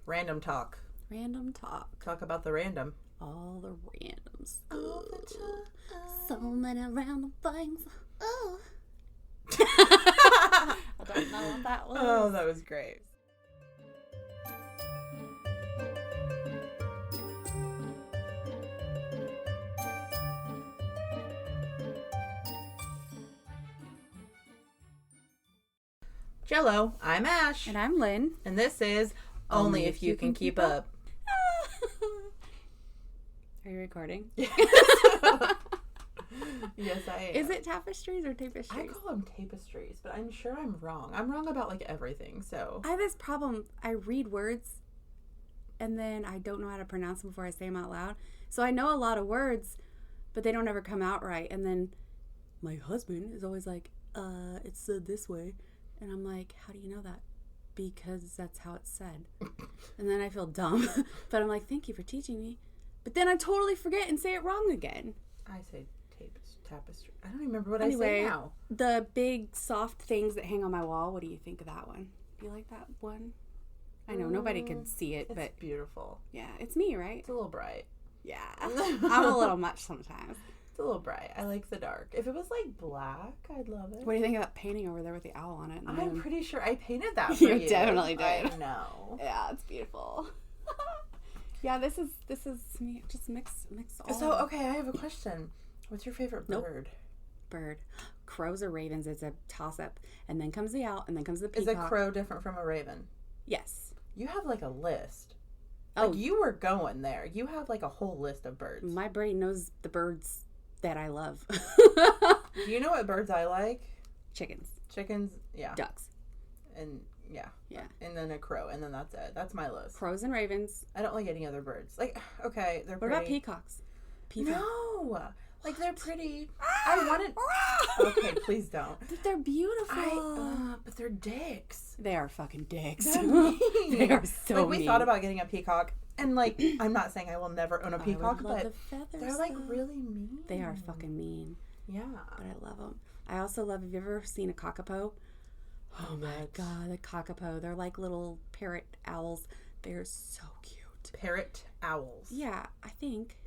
Random talk. Random talk. Talk about the random. All the randoms. All the time. So many random things. Oh. I don't know what that was. Oh, that was great. Jello, I'm Ash. And I'm Lynn. And this is Only If You Can Keep Up. Are you recording? Yes, I am. Is it tapestries or tapestries? I call them tapestries, but I'm sure I'm wrong. I'm wrong about like everything, so. I have this problem. I read words and then I don't know how to pronounce them before I say them out loud. So I know a lot of words, but they don't ever come out right. And then my husband is always like, it's said this way. And I'm like, how do you know that? Because that's how it's said. And then I feel dumb. But I'm like, thank you for teaching me. But then I totally forget and say it wrong again. I say tapestry. I don't remember what I say now. The big soft things that hang on my wall. What do you think of that one? Do you like that one? I know nobody can see it, but it's beautiful. Yeah, it's me, right? It's a little bright. Yeah, I'm a little much sometimes. It's a little bright. I like the dark. If it was like black, I'd love it. What do you think of that painting over there with the owl on it? I'm pretty sure I painted that for you. You definitely did. I know. Yeah, it's beautiful. Yeah, this is me. Just mix all. So okay, I have a question. What's your favorite bird? Bird. Crows or ravens is a toss up, and then comes the owl, and then comes the peacock. Is a crow different from a raven? Yes. You have like a list. Oh, like you were going there. You have like a whole list of birds. My brain knows the birds that I love. Do you know what birds I like? Chickens. Chickens, yeah. Ducks. And yeah. Yeah. And then a crow, and then that's it. That's my list. Crows and ravens. I don't like any other birds. Like, okay, they're What pretty. about peacocks? No. Like, they're pretty. I wanted. Okay, please don't. But they're beautiful. But they're dicks. They are fucking dicks. They're mean. They are so like, we mean. thought about getting a peacock, and like, I'm not saying I will never own a peacock, I would love but the feathers, they're like though. really mean. They are fucking mean. Yeah. But I love them. I also love. Have you ever seen a cockapoo? Oh my god, the cockapoo. They're like little parrot owls. They're so cute. Parrot owls. Yeah, I think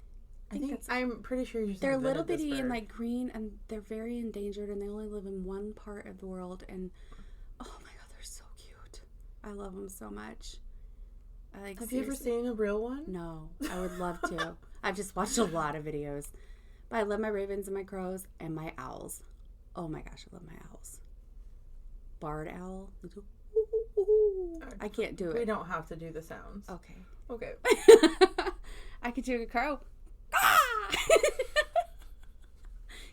that's. I'm pretty sure you. They're little bitty and like green, and they're very endangered, and they only live in one part of the world. And oh my god, they're so cute. I love them so much. Have you ever seen a real one? No, I would love to. I've just watched a lot of videos. But I love my ravens and my crows and my owls. Oh my gosh, I love my owls. Barred owl. I can't do it. We don't have to do the sounds. Okay. Okay. I could do a crow.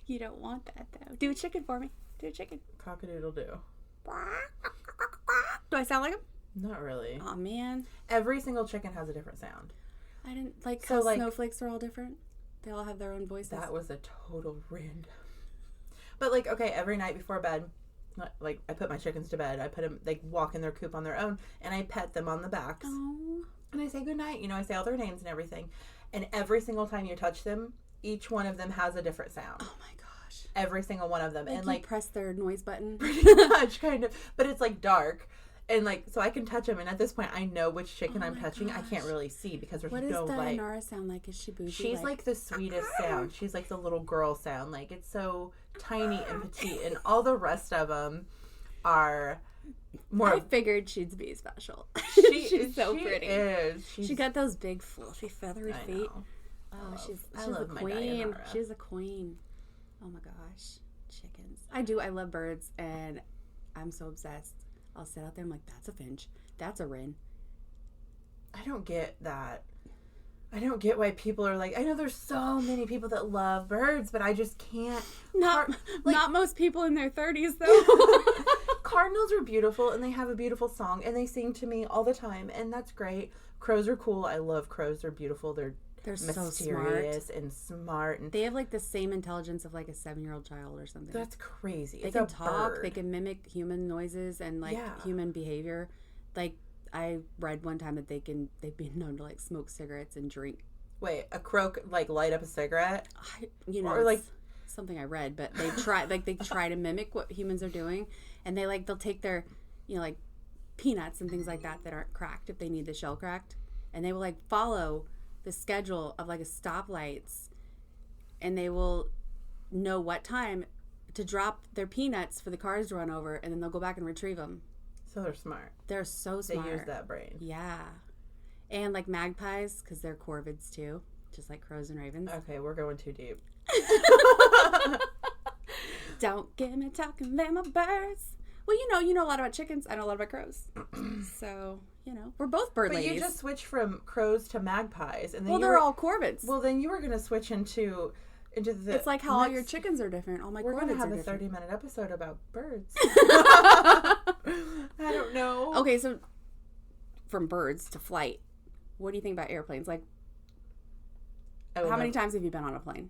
You don't want that though. Do a chicken for me. Do a chicken. Cock-a-doodle-doo. Do I sound like him? Not really. Oh man. Every single chicken has a different sound. I didn't like So, how like, snowflakes are all different. They all have their own voices. That was a total random. But like, okay, every night before bed, like I put my chickens to bed. I put them, they walk in their coop on their own, and I pet them on the backs. Oh. And I say good night. You know, I say all their names and everything. And every single time you touch them, each one of them has a different sound. Oh my gosh. Every single one of them. Like and you like press their noise button. Pretty much, kind of. But it's like dark. And like, so I can touch them, and at this point, I know which chicken I'm touching. Gosh. I can't really see because there's What no does light. Dayanara sound like? Is she bougie? She's like the sweetest sound. She's like the little girl sound. Like, it's so tiny and petite, and all the rest of them are more. I figured she'd be special. She's so pretty. She got those big, fluffy, feathery feet. Oh, she's a queen. She's a queen. Oh my gosh, chickens. I love birds, and I'm so obsessed. I'll sit out there. I'm like, that's a finch. That's a wren. I don't get that. I don't get why people are like, I know there's so many people that love birds, but I just can't. Not most people in their 30s, though. Cardinals are beautiful, and they have a beautiful song, and they sing to me all the time, and that's great. Crows are cool. I love crows. They're beautiful. They're mysterious and smart. And they have like the same intelligence of like a 7-year-old child or something. That's crazy. They can talk. They can mimic human noises and like human behavior. Like I read one time that they've been known to like smoke cigarettes and drink. Wait, a crow like light up a cigarette? Or like something I read, but they try to mimic what humans are doing, and they'll take their like peanuts and things like that aren't cracked if they need the shell cracked. And they will like follow the schedule of like a stoplights, and they will know what time to drop their peanuts for the cars to run over, and then they'll go back and retrieve them. So they're smart. They're so smart. They use that brain. Yeah. And like magpies, because they're corvids too, just like crows and ravens. Okay, we're going too deep. Don't get me talking about my birds. Well, you know a lot about chickens. I know a lot about crows. So, we're both bird ladies. But you just switched from crows to magpies, and then they're all corvids. Well, then you were going to switch into the. It's like how all your chickens are different. All my corvids are different. We're going to have a 30-minute episode about birds. I don't know. Okay, so from birds to flight, what do you think about airplanes? Like, how many times have you been on a plane?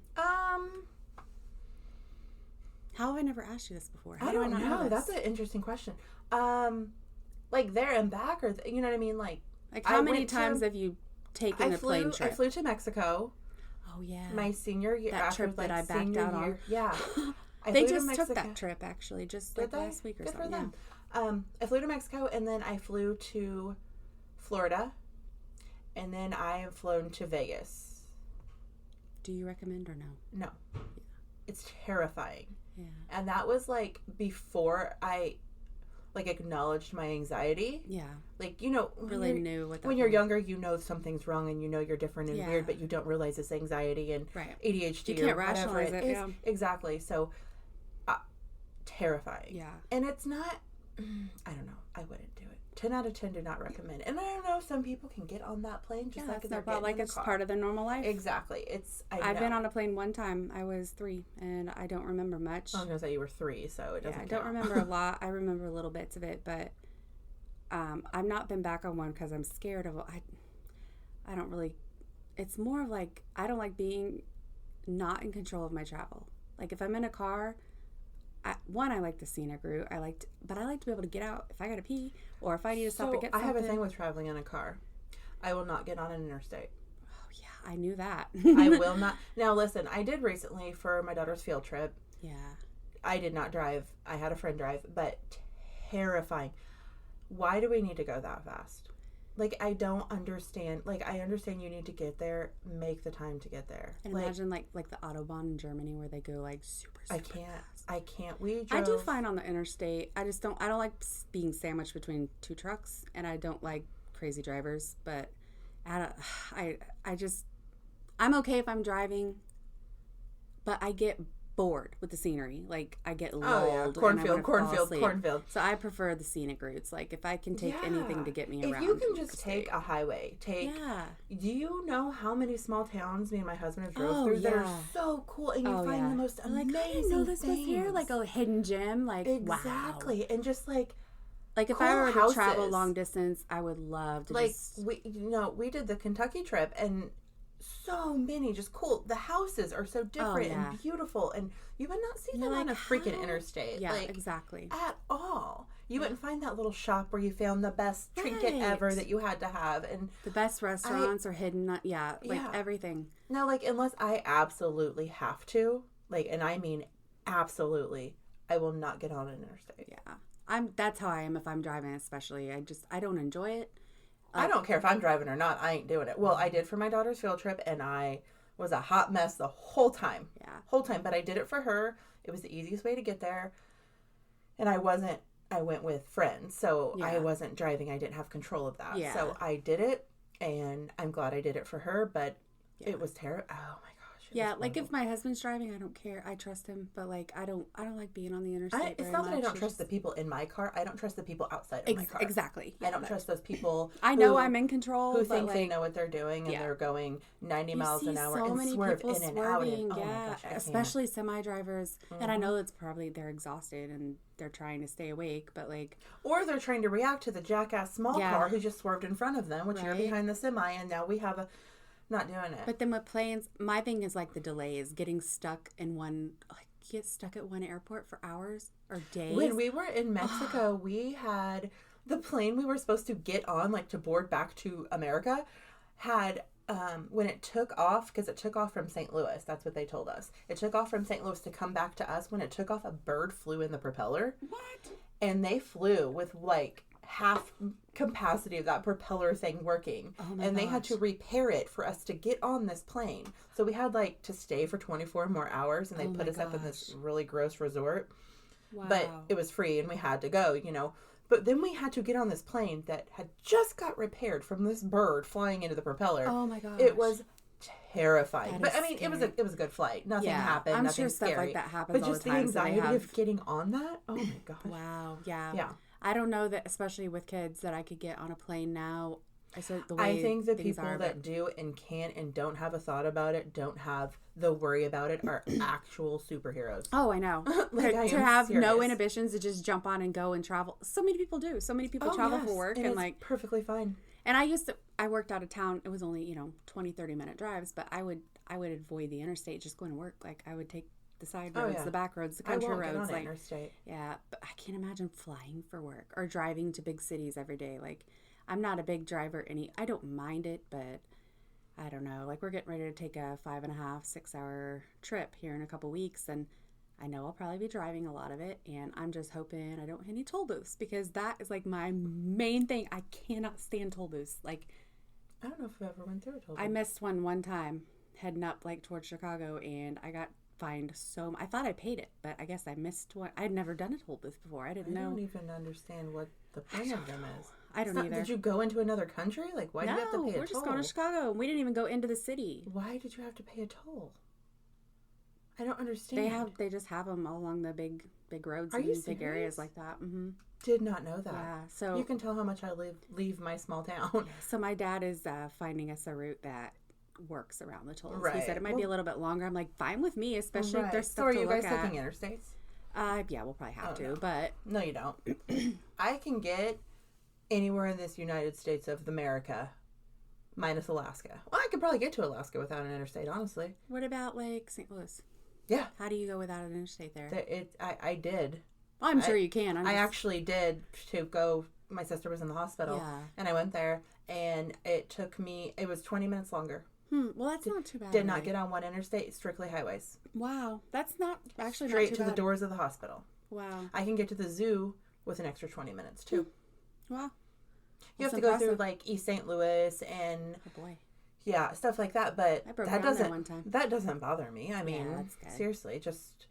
How have I never asked you this before? I don't know. That's an interesting question. Like there and back, or you know what I mean? Like how many times have you taken a plane trip? I flew to Mexico. Oh yeah, my senior year. That trip that I backed out on. Yeah, they just took that trip actually, just like last week or something. Good for them. I flew to Mexico, and then I flew to Florida, and then I have flown to Vegas. Do you recommend or no? No. Yeah. It's terrifying. Yeah. And that was like before I like acknowledged my anxiety. Yeah. Like, really knew what that when you're younger, something's wrong and you're different and weird, but you don't realize it's anxiety and ADHD. You can't rationalize it. Yeah. Exactly. So terrifying. Yeah. And it's not, I don't know. I wouldn't do it. 10 out of 10 do not recommend. And I don't know, some people can get on that plane just like they're getting in the it's car. part of their normal life. Exactly. I've been on a plane one time. I was 3 and I don't remember much. I was going to say you were 3, so it doesn't count. I don't remember a lot. I remember little bits of it, but I've not been back on one because I'm scared of I don't really, it's more of like, I don't like being not in control of my travel. Like if I'm in a car, I like the scenic route. But I like to be able to get out if I gotta pee or if I need to stop and get something. I have a thing with traveling in a car. I will not get on an interstate. Oh yeah, I knew that. I will not. Now listen, I did recently for my daughter's field trip. Yeah. I did not drive. I had a friend drive, but terrifying. Why do we need to go that fast? Like, I don't understand. Like, I understand you need to get there. Make the time to get there. And imagine, like the Autobahn in Germany where they go, like, super fast. I can't. I do fine on the interstate. I don't like being sandwiched between 2 trucks, and I don't like crazy drivers. But I'm okay if I'm driving, but I get bored with the scenery. Like, I get lulled. Cornfield. So I prefer the scenic routes. Like, if I can take anything to get me around. If you can just take a highway, do you know how many small towns me and my husband have drove through that are so cool, and you find the most amazing I didn't know this was here. Like a hidden gem. Like, exactly. Wow. And just like if cool I were to houses. travel long distance, I would love to we did the Kentucky trip, and so many just cool. The houses are so different and beautiful, and you would not see them on a freaking interstate. Yeah, exactly. At all. You wouldn't find that little shop where you found the best trinket ever that you had to have, and the best restaurants are hidden. Everything. Now, like, unless I absolutely have to, like, and I mean absolutely, I will not get on an interstate. Yeah, that's how I am if I'm driving, especially. I don't enjoy it. I don't care if I'm driving or not. I ain't doing it. Well, I did for my daughter's field trip, and I was a hot mess the whole time. Yeah. Whole time. But I did it for her. It was the easiest way to get there. And I went with friends. So I wasn't driving. I didn't have control of that. Yeah. So I did it, and I'm glad I did it for her. But it was terrible. Oh, my gosh. Yeah, like if my husband's driving, I don't care. I trust him, but like I don't like being on the interstate. It's not that I don't trust the people in my car. I don't trust the people outside of my car. Exactly. I don't trust those people. I know I'm in control. Who think they know what they're doing, and they're going 90 miles an hour and swerve in and out. And, oh my gosh, especially semi drivers. And I know it's probably they're exhausted and they're trying to stay awake, but like, or they're trying to react to the jackass small car who just swerved in front of them, which you're behind the semi, and now we have a. Not doing it. But then with planes, my thing is like the delays, getting stuck in get stuck at one airport for hours or days. When we were in Mexico, we had the plane we were supposed to get on, like to board back to America, had when it took off, because it took off from St. Louis. That's what they told us. It took off from St. Louis to come back to us. When it took off, a bird flew in the propeller. What? And they flew with like half capacity of that propeller thing working. Oh my and they had gosh. to repair it for us to get on this plane. So we had like to stay for 24 more hours, and they Oh put my us up in this gosh. really gross resort. Wow. But it was free and we had to go, But then we had to get on this plane that had just got repaired from this bird flying into the propeller. Oh my gosh. It was terrifying. That But is I mean, it was a good flight. Nothing Yeah, happened. I'm nothing sure stuff scary. like that happens But all just the the time, so they anxiety have- of getting on that. Oh my gosh. Wow. Yeah. Yeah. I don't know that, especially with kids, that I could get on a plane now. The way I think the things people are, that do and can and don't have a thought about it, don't have the worry about it, are actual superheroes. Oh, I know. Like, I to am have no serious. inhibitions to just jump on and go and travel. So many people do. So many people travel yes. for work and and it's like. perfectly fine. And I worked out of town. It was only 20, 30-minute drives, but I would avoid the interstate just going to work. Like I would take the side roads, yeah. the back roads, the I country won't get roads. on Like interstate. yeah, but I can't imagine flying for work or driving to big cities every day. Like I'm not a big driver. I don't mind it, but I don't know. Like we're getting ready to take a 5.5, 6 hour trip here in a couple weeks, and I know I'll probably be driving a lot of it, and I'm just hoping I don't hit any toll booths because that is like my main thing. I cannot stand toll booths. Like I don't know if I ever went through a toll I booth. missed one time heading up like towards Chicago, and I got fined I thought I paid it, but I guess I missed one. I had never done a toll booth before. I didn't know. I don't even understand what the point of them is. I don't either. Did you go into another country? Like, why do you have to pay a toll? we're just going to Chicago. We didn't even go into the city. Why did you have to pay a toll? I don't understand. They just have them all along the big roads Are and you big serious? areas like that. Mm-hmm. Did not know that. Yeah. So You can tell how much I leave my small town. So my dad is finding us a route that works around the tolls. He Right. said it might be a little bit longer. I'm like, fine with me, especially if there's So stuff are to you look guys at. taking interstates? Yeah, we'll probably have Oh, to, no. but No, you don't. I can get anywhere in this United States of America, minus Alaska. Well, I could probably get to Alaska without an interstate, honestly. what about like St. Louis? Yeah. How do you go without an interstate there? I did. Well, I'm sure you can. I actually did to go. My sister was in the hospital, Yeah. and I went there, and it was 20 minutes longer. Well, that's not too bad. Did not really. get on one interstate, strictly highways. Wow, that's not actually Straight not too to bad. the doors of the hospital. Wow. I can get to the zoo with an extra 20 minutes, too. Wow. You have That's to go through, impressive. like, East St. Louis and, Oh boy. yeah, stuff like that, but I broke that down there doesn't, one time. that doesn't bother me. I mean, that's good. seriously, just,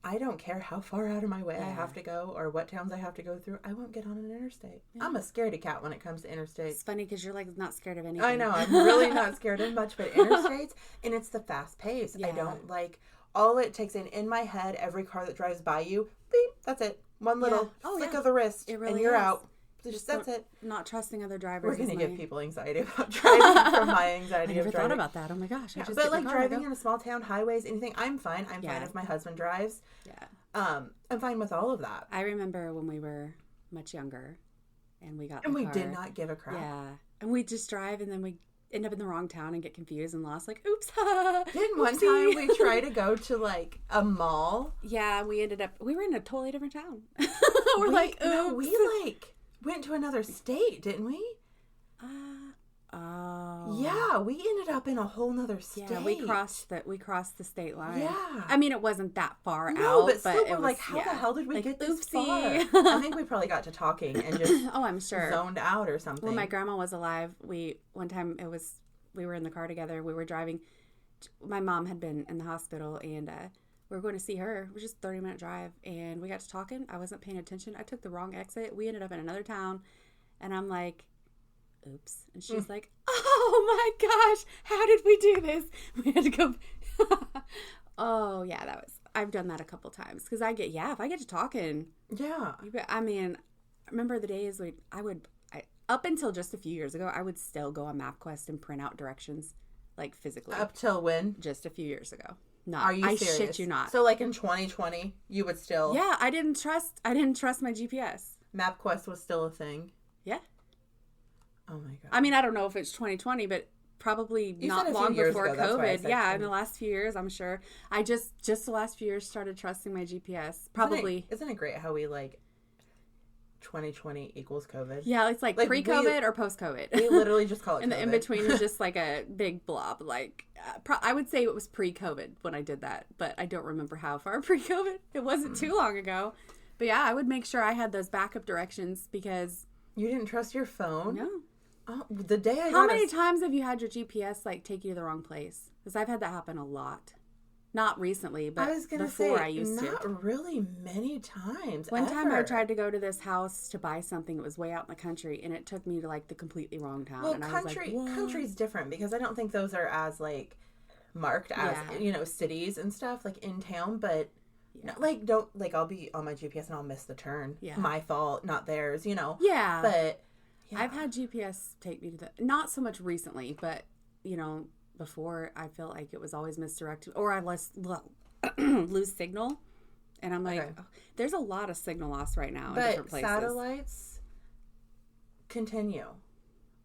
I don't care how far out of my way I Yeah. have to go or what towns I have to go through. I won't get on an interstate. I'm a scaredy cat when it comes to interstates. It's funny because you're like not scared of anything. I know, I'm really not scared of much, but interstates, and it's the fast pace. I Yeah. don't like, all it takes in my head, every car that drives by you, beep, that's it. One little flick of the wrist, It really and you're is. out. That's it. Not trusting other drivers. We're going to is give my- people anxiety about driving from my anxiety I never of driving. thought about that. Oh my gosh. Yeah, I just but get in like the car and I driving go. in a small town, highways, anything, I'm fine. I'm Yeah. fine if my husband drives. Yeah. I'm fine with all of that. I remember when we were much younger and we got in And the we car. did not give a crap. Yeah. And we just drive and then we end up in the wrong town and get confused and lost. Like, oops. Then one Oopsie. time we tried to go to like a mall. Yeah, we were in a totally different town. We're We- like, oops. no, we like went to another state, didn't we? Oh. Yeah, we ended up in a whole nother state. Yeah, we crossed the state line. Yeah. I mean, it wasn't that far No, out, but still, it we're was, like, how the yeah. hell did we Like, get this oopsie. far? I think we probably got to talking and just Oh, I'm sure. zoned out or something. When my grandma was alive, one time we were in the car together. We were driving. My mom had been in the hospital, and we were going to see her. It was just a 30-minute drive, and we got to talking. I wasn't paying attention. I took the wrong exit. We ended up in another town, and I'm like, oops. And she's like, oh my gosh, how did we do this? We had to go. Oh, yeah, I've done that a couple times because if I get to talking. Yeah. I mean, remember the days up until just a few years ago, I would still go on MapQuest and print out directions, like physically. Up till when? Just a few years ago. Are you serious? I shit you not. So like in 2020, you would still... Yeah, I didn't trust my GPS. MapQuest was still a thing? Yeah. Oh my God. I mean, I don't know if it's 2020, but probably You not said a few long years before ago, that's why I COVID. said Yeah, 20. in the last few years, I'm sure. I just the last few years started trusting my GPS. Probably. Isn't it great how we like 2020 equals COVID? Yeah, it's like pre-COVID or post-COVID. We literally just call it And COVID. the in-between is just like a big blob. Like, I would say it was pre-COVID when I did that, but I don't remember how far pre-COVID. It wasn't too long ago. But yeah, I would make sure I had those backup directions because... You didn't trust your phone? No. Oh, the day I How many times have you had your GPS, like, take you to the wrong place? Because I've had that happen a lot. Not recently, but before I used to. Not really many times. One time I tried to go to this house to buy something. It was way out in the country, and it took me to, like, the completely wrong town. Well, and I was like, country's different because I don't think those are as, like, marked as, you know, cities and stuff, like, in town, but... Yeah. Like, I'll be on my GPS and I'll miss the turn. Yeah. My fault, not theirs, you know. Yeah. But, yeah. I've had GPS take me to not so much recently, but, you know, before I feel like it was always misdirected. Or I lose signal. And I'm like, there's a lot of signal loss right now in different places. But satellites continue.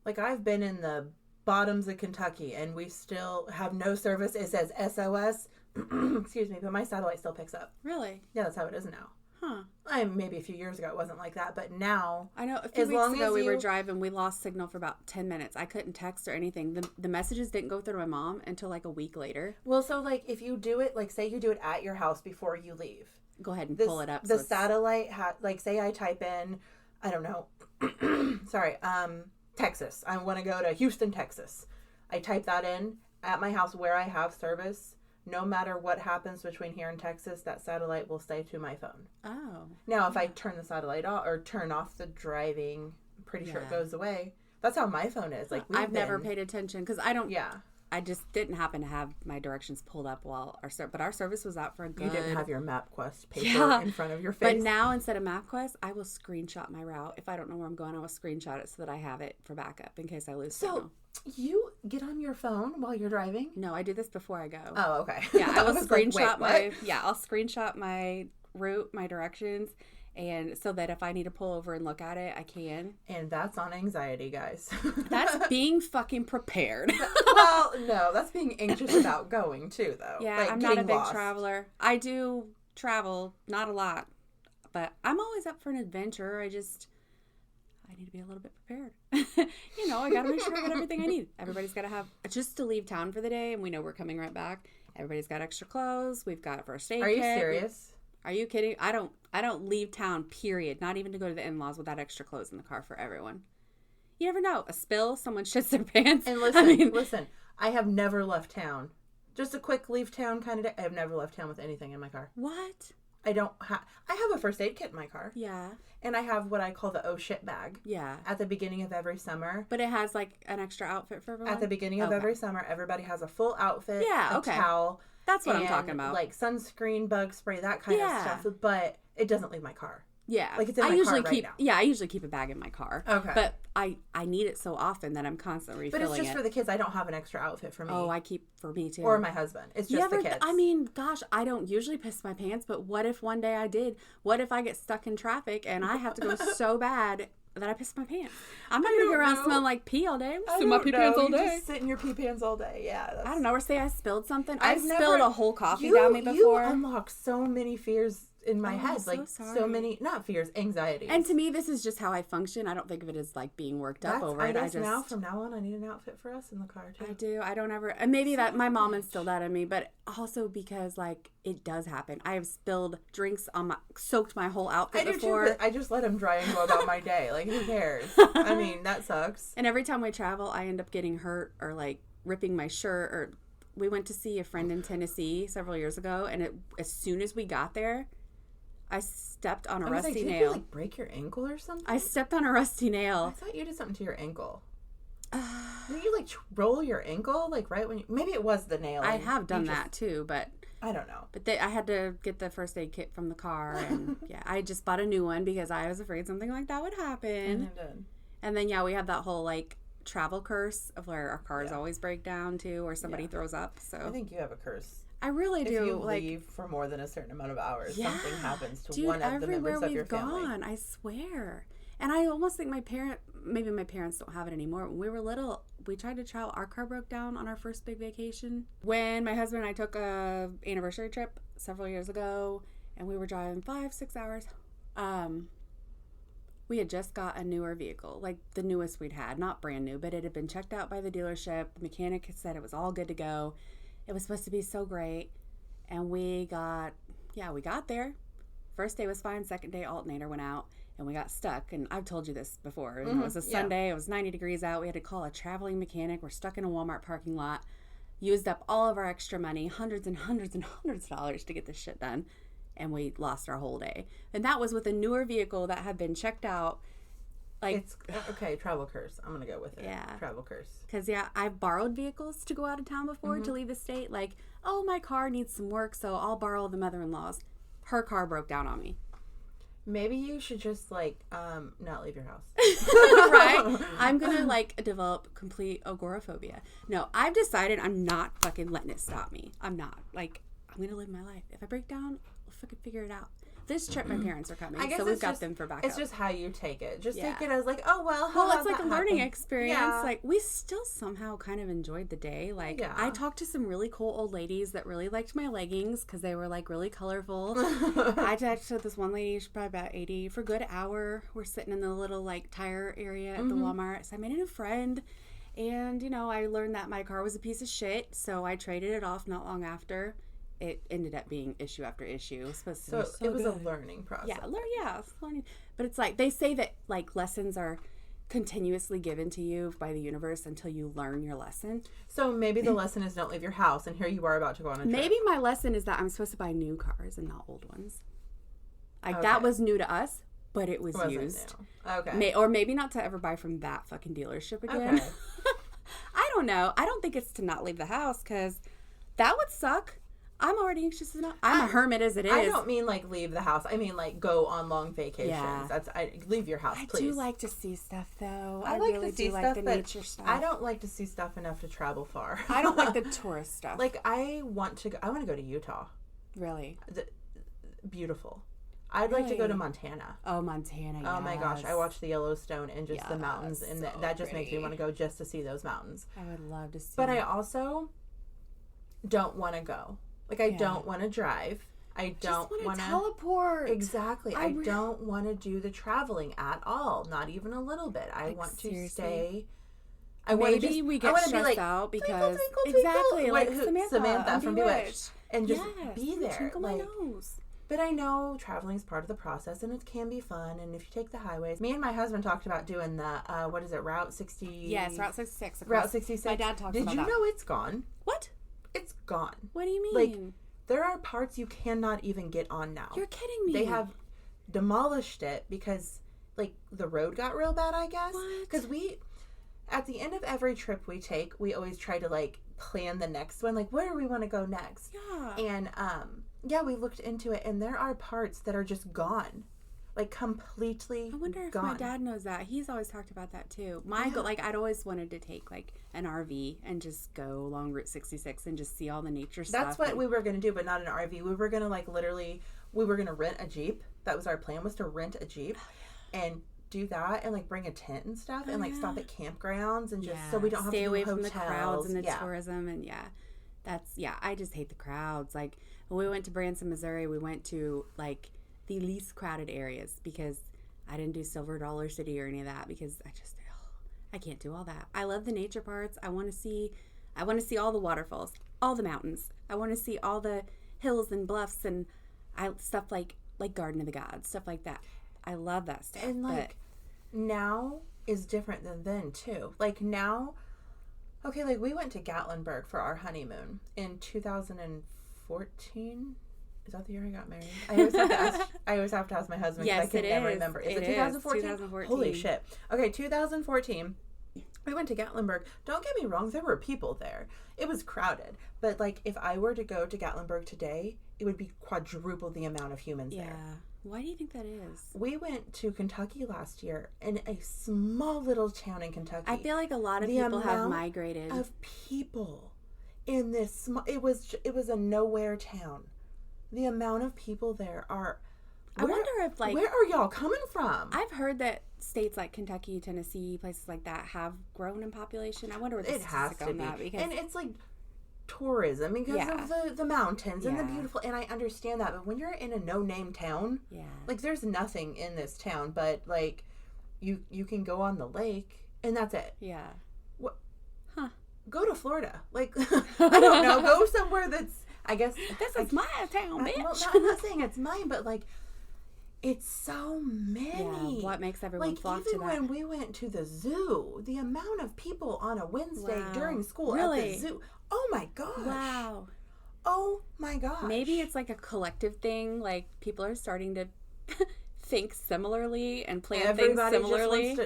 Like, I've been in the bottoms of Kentucky and we still have no service. It says SOS. Excuse me, but my satellite still picks up. Really? Yeah, that's how it is now. Huh. Maybe a few years ago it wasn't like that, but now... I know, a few weeks ago we were driving, we lost signal for about 10 minutes. I couldn't text or anything. The messages didn't go through to my mom until like a week later. Well, so like if you do it, like say you do it at your house before you leave. Go ahead and pull it up. The satellite, like say I type in, I don't know, sorry, Texas. I want to go to Houston, Texas. I type that in at my house where I have service. No matter what happens between here and Texas, that satellite will stay to my phone. Oh. Now, if I turn the satellite off or turn off the driving, I'm pretty sure it goes away. That's how my phone is. Like I've never paid attention because I don't. Yeah. I just didn't happen to have my directions pulled up while but our service was out for a good... You didn't have your MapQuest paper in front of your face. But now instead of MapQuest, I will screenshot my route. If I don't know where I'm going, I will screenshot it so that I have it for backup in case I lose signal. You get on your phone while you're driving? No, I do this before I go. Oh, okay. Yeah, I will screenshot I'll screenshot my route, my directions, and so that if I need to pull over and look at it, I can. And that's on anxiety, guys. That's being fucking prepared. Well, no, that's being anxious about going too, though. Yeah, like, I'm not a big traveler. I do travel, not a lot, but I'm always up for an adventure. I need to be a little bit prepared. You know, I got to make sure I got everything I need. Everybody's got to have, just to leave town for the day, and we know we're coming right back. Everybody's got extra clothes. We've got first aid kit. Are you serious? Are you kidding? I don't leave town, period. Not even to go to the in-laws without extra clothes in the car for everyone. You never know. A spill, someone shits their pants. And listen, I have never left town. Just a quick leave town kind of day. I have never left town with anything in my car. What? I have a first aid kit in my car. Yeah. And I have what I call the oh shit bag. Yeah. At the beginning of every summer. But it has like an extra outfit for everyone? At the beginning of every summer, everybody has a full outfit. Yeah, a towel. That's what I'm talking about. Like sunscreen, bug spray, that kind of stuff. But it doesn't leave my car. Yeah. Like it's in my car right now. Yeah, I usually keep a bag in my car. Okay. But I need it so often that I'm constantly refilling it. But it's just for the kids. I don't have an extra outfit for me. Oh, I keep for me too. Or my husband. It's just the kids. I mean, gosh, I don't usually piss my pants, but what if one day I did? What if I get stuck in traffic and I have to go so bad that I piss my pants? I'm not going to go around smelling like pee all day. I'm my pee pants all day. You just sit in your pee pants all day. Yeah. I don't know. Or say I spilled something. I've spilled a whole coffee down me before. You unlock so many fears in my head. I'm so many, not fears, anxieties. And to me, this is just how I function. I don't think of it as like being worked up over it. From now on, I need an outfit for us in the car too. I do. I don't ever, and maybe that my mom instilled that in me, but also because like it does happen. I have spilled drinks on soaked my whole outfit before. Too, I just let them dry and go about my day. Like who cares? I mean, that sucks. And every time we travel, I end up getting hurt or like ripping my shirt. Or we went to see a friend in Tennessee several years ago, and as soon as we got there, I stepped on a rusty nail. Did you like break your ankle or something? I stepped on a rusty nail. I thought you did something to your ankle. Did you like roll your ankle like right when you... Maybe it was the nail. I have done that too, but... I don't know. But I had to get the first aid kit from the car, and yeah, I just bought a new one because I was afraid something like that would happen. And it did. And then, yeah, we have that whole like travel curse of where our cars always break down too, or somebody throws up. So I think you have a curse. I really do. If you leave for more than a certain amount of hours, something happens to one of the members everywhere of your we've family. gone, I swear. And I almost think maybe my parents don't have it anymore. When we were little, we tried to travel. Our car broke down on our first big vacation. When my husband and I took a anniversary trip several years ago, and we were driving 5-6 hours. We had just got a newer vehicle, like the newest we'd had, not brand new, but it had been checked out by the dealership. The mechanic had said it was all good to go. It was supposed to be so great. And we got there, First day was fine. Second day, alternator went out. And we got stuck, and I've told you this before. It was a Sunday. It was 90 degrees out. We had to call a traveling mechanic. We're stuck in a Walmart parking lot. Used up all of our extra money, hundreds and hundreds and hundreds of dollars to get this shit done. And we lost our whole day. And that was with a newer vehicle that had been checked out. Like, it's okay, travel curse. I'm going to go with it. Yeah. Travel curse. Because, I've borrowed vehicles to go out of town before to leave the state. Like, oh, my car needs some work, so I'll borrow the mother-in-law's. Her car broke down on me. Maybe you should just, like, not leave your house. Right? I'm going to, like, develop complete agoraphobia. No, I've decided I'm not fucking letting it stop me. I'm not. Like, I'm going to live my life. If I break down, I'll fucking figure it out. This trip, my parents are coming, so we've got them for backup. It's just how you take it. Just take it as, like, oh, well, it's like a learning experience. Yeah. Like, we still somehow kind of enjoyed the day. Like, I talked to some really cool old ladies that really liked my leggings because they were, like, really colorful. I talked to this one lady, she's probably about 80. For a good hour, we're sitting in the little, like, tire area at the Walmart. So I made a new friend. And, I learned that my car was a piece of shit, so I traded it off not long after. It ended up being issue after issue. It was supposed to be so it was good. A learning process. Yeah, it's learning. But it's like, they say that, like, lessons are continuously given to you by the universe until you learn your lesson. So maybe the lesson is don't leave your house, and here you are about to go on a trip. Maybe my lesson is that I'm supposed to buy new cars and not old ones. Like, that was new to us, but it was used. New. Okay. Or maybe not to ever buy from that fucking dealership again. Okay. I don't know. I don't think it's to not leave the house, because that would suck. I'm already anxious enough. I'm a hermit as it is. I don't mean, like, leave the house. I mean, like, go on long vacations. Yeah. Leave your house, please. I do like to see stuff, though. I really like to see do stuff, like the but nature stuff. I don't like to see stuff enough to travel far. I don't like the tourist stuff. Like, I want to go to Utah. Really? Beautiful. I'd like to go to Montana. Oh, Montana, yes. Oh, my gosh. I watched the Yellowstone and just the mountains, and so that just makes me want to go just to see those mountains. I would love to see But I also don't want to go. Like, I don't want to drive. I don't want to teleport. Exactly. I don't want to do the traveling at all. Not even a little bit. I want to stay. Maybe we get stressed out because exactly, like Samantha from Bewitched, and just be there. Twinkle my nose. But I know traveling is part of the process, and it can be fun. And if you take the highways, me and my husband talked about doing the Route 60. Yes, Route 66. Route 66. My dad talked about that. Did you know it's gone? What? It's gone. What do you mean? Like, there are parts you cannot even get on now. You're kidding me. They have demolished it because, like, the road got real bad, I guess. What? Because at the end of every trip we take, we always try to, like, plan the next one. Like, where do we want to go next? Yeah. And, we looked into it, and there are parts that are just gone. Like, completely I wonder if gone. my dad knows that. He's always talked about that, too. I'd always wanted to take, like, an RV and just go along Route 66 and just see all the nature stuff. That's what we were going to do, but not an RV. We were going to, like, literally, we were going to rent a Jeep. That was our plan, was to rent a Jeep and do that and, like, bring a tent and stuff and, like, stop at campgrounds and just so we don't have to stay away hotels. from the crowds and the tourism. And, I just hate the crowds. Like, when we went to Branson, Missouri, we went to, like, the least crowded areas because I didn't do Silver Dollar City or any of that because I can't do all that. I love the nature parts. I want to see all the waterfalls, all the mountains. I want to see all the hills and bluffs and stuff like Garden of the Gods, stuff like that. I love that stuff. And, like, now is different than then, too. Like, now, okay, like, we went to Gatlinburg for our honeymoon in 2014. Is that the year I got married? I always have to ask my husband because I can never remember. Is it 2014? 2014. Holy shit. Okay, 2014. We went to Gatlinburg. Don't get me wrong, there were people there. It was crowded. But, like, if I were to go to Gatlinburg today, it would be quadruple the amount of humans there. Yeah. Why do you think that is? We went to Kentucky last year in a small little town in Kentucky. I feel like a lot of people have migrated. Of people in this small, it was a nowhere town. The amount of people there are. I wonder if, like, where are y'all coming from? I've heard that states like Kentucky, Tennessee, places like that have grown in population. I wonder what the statistics on that because and it's like tourism because of the mountains and the beautiful. And I understand that, but when you're in a no-name town, like, there's nothing in this town, but, like, you can go on the lake and that's it. Yeah. What? Huh? Go to Florida. Like, I don't know. Go somewhere that's. I guess this is my town, bitch. Well, I'm not saying it's mine, but, like, It's so many. Yeah, what makes everyone flock to that? Even when we went to the zoo, the amount of people on a Wednesday during school at the zoo. Oh my gosh. Wow. Oh my gosh. Maybe it's like a collective thing. Like people are starting to think similarly and plan things similarly.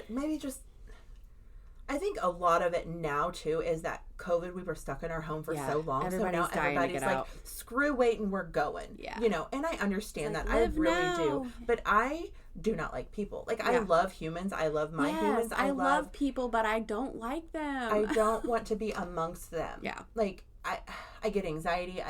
I think a lot of it now too is that COVID, we were stuck in our home for so long. Everybody's so now everybody's like, screw waiting, we're going. Yeah. You know, and I understand that. I really do. But I do not like people. Like, I love humans. I love my humans. I love people, but I don't like them. I don't want to be amongst them. Yeah. Like, I get anxiety.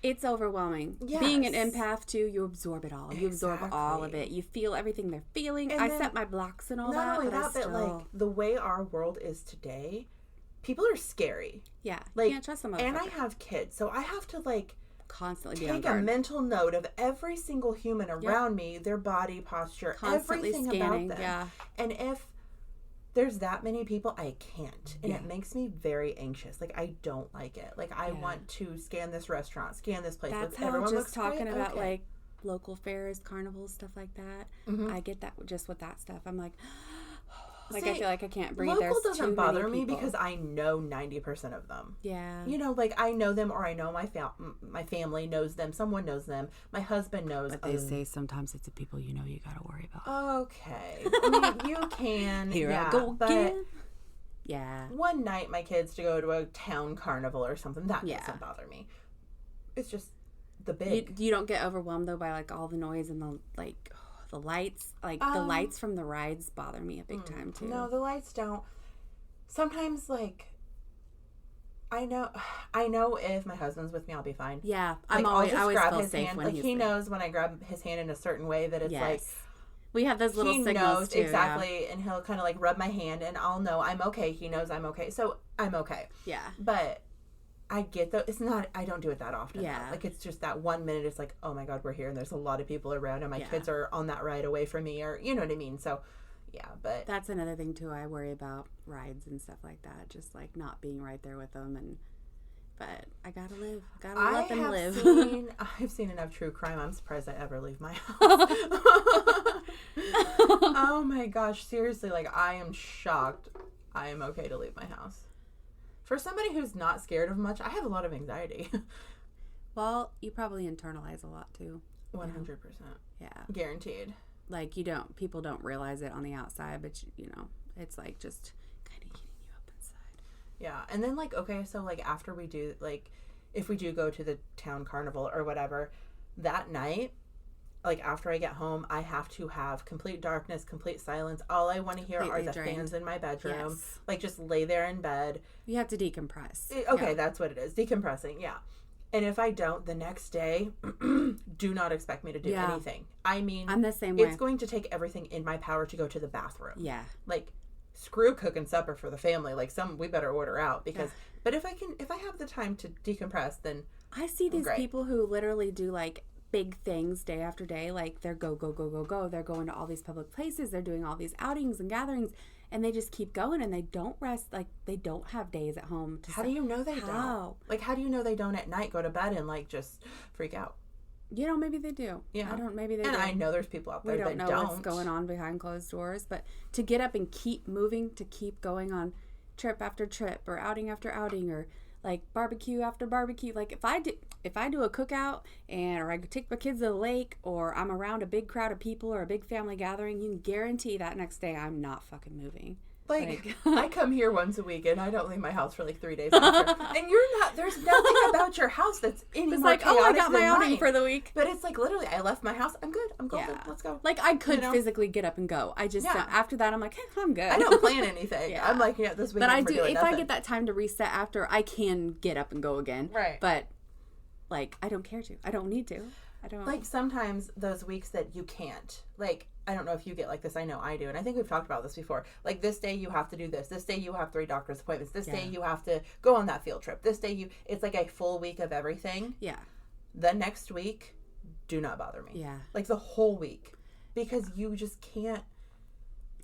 It's overwhelming. Yes. Being an empath too, you absorb it all. You absorb all of it. You feel everything they're feeling. And I set my blocks and all that. Not only that, but like the way our world is today, people are scary. Yeah. Like, you can't trust them. And I have kids, so I have to like constantly take a mental note of every single human around me, their body posture, constantly everything scanning, about them. Yeah. And if there's that many people, I can't. And it makes me very anxious. Like, I don't like it. Like, I want to scan this restaurant, scan this place. That's how everyone looks talking great. about, like, local fairs, carnivals, stuff like that. Mm-hmm. I get that just with that stuff. I'm like, I feel like I can't breathe. Local doesn't bother me because I know 90% of them. Yeah. You know, like, I know them, or I know my family knows them. Someone knows them. My husband knows them. But they say sometimes it's the people you know you gotta worry about. Okay. I mean, you can. Here I go again. Yeah. One night, my kids to go to a town carnival or something, that doesn't bother me. It's just the big. You don't get overwhelmed, though, by, like, all the noise and the, like... The lights, like the lights from the rides bother me a big time too. No, the lights don't. Sometimes, like, I know if my husband's with me, I'll be fine. Yeah, like, I always grab feel his safe hand. when like, he's he there. knows when I grab his hand in a certain way that it's like we have those little signals knows too, exactly, and he'll kind of like rub my hand, and I'll know I'm okay. He knows I'm okay, so I'm okay. Yeah, but I get it's not, I don't do it that often. Yeah. Though. Like, it's just that 1 minute, it's like, oh my God, we're here, and there's a lot of people around, and my kids are on that ride away from me, or, you know what I mean? So, yeah, but. That's another thing, too. I worry about rides and stuff like that. Just, like, not being right there with them. But I gotta live. Gotta let them live. I've seen enough true crime. I'm surprised I ever leave my house. Oh my gosh, seriously, like, I am shocked I am okay to leave my house. For somebody who's not scared of much, I have a lot of anxiety. Well, you probably internalize a lot too. 100%. Yeah. Guaranteed. Like, people don't realize it on the outside, but you know, it's like just kind of eating you up inside. Yeah. And then, like, okay, so like after we do, like, if we do go to the town carnival or whatever, that night, like, after I get home, I have to have complete darkness, complete silence. All I want to hear are the fans in my bedroom. Yes. Like, just lay there in bed. You have to decompress. Okay, that's what it is. Decompressing, yeah. And if I don't, the next day, do not expect me to do anything. I mean, I'm the same way. It's going to take everything in my power to go to the bathroom. Yeah. Like, screw cooking supper for the family. Like, we better order out because. Yeah. But if I have the time to decompress, then I see these people who literally do, like, big things day after day. Like, they're go. They're going to all these public places. They're doing all these outings and gatherings, and they just keep going, and they don't rest. Like, they don't have days at home. How do you know they don't? Like, how do you know they don't at night go to bed and, like, just freak out? You know, maybe they do. Yeah. Maybe they do. And I know there's people out there that don't. We don't know what's going on behind closed doors, but to get up and keep moving, to keep going on trip after trip or outing after outing or like barbecue after barbecue. Like, if I do a cookout or I take my kids to the lake or I'm around a big crowd of people or a big family gathering, you can guarantee that next day I'm not fucking moving. Like I come here once a week and I don't leave my house for like 3 days after. And there's nothing about your house that's any it's more like, chaotic oh, I got my outing mine. For the week. But it's like, literally, I left my house. I'm good. I'm golden. Yeah. Let's go. Like, I could physically get up and go. I just, after that, I'm like, hey, I'm good. I don't plan anything. I'm like, this week. But I do, if I get that time to reset after, I can get up and go again. Right. But, like, I don't care to. I don't need to. I don't. Like, sometimes those weeks that you can't, like, I don't know if you get like this. I know I do. And I think we've talked about this before. Like, this day you have to do this. This day you have 3 doctor's appointments. This day you have to go on that field trip. This day it's like a full week of everything. Yeah. The next week, do not bother me. Yeah. Like, the whole week. Because you just can't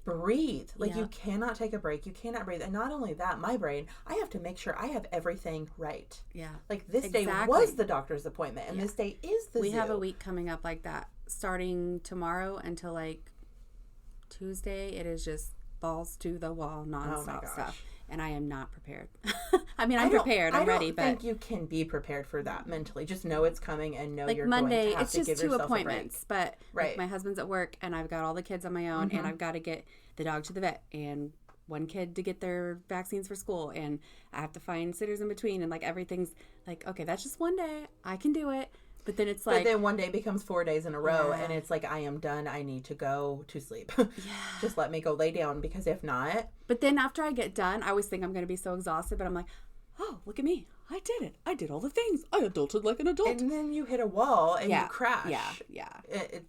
breathe. Like, you cannot take a break. You cannot breathe. And not only that, my brain, I have to make sure I have everything right. Yeah. Like, this day was the doctor's appointment. And this day is the We zoo. have a week coming up like that starting tomorrow until like Tuesday, it is just balls to the wall, nonstop stuff. And I am not prepared. I mean, I'm prepared. I'm ready. But I don't think you can be prepared for that mentally. Just know it's coming and know you're Monday, going to have to give yourself it's just 2 appointments. But right. my husband's at work and I've got all the kids on my own and I've got to get the dog to the vet and one kid to get their vaccines for school. And I have to find sitters in between. And like everything's like, okay, that's just one day. I can do it. But then it's like... But then one day becomes 4 days in a row, and it's like, I am done. I need to go to sleep. Just let me go lay down, because if not... But then after I get done, I always think I'm going to be so exhausted, but I'm like, oh, look at me. I did it. I did all the things. I adulted like an adult. And then you hit a wall, and you crash. Yeah.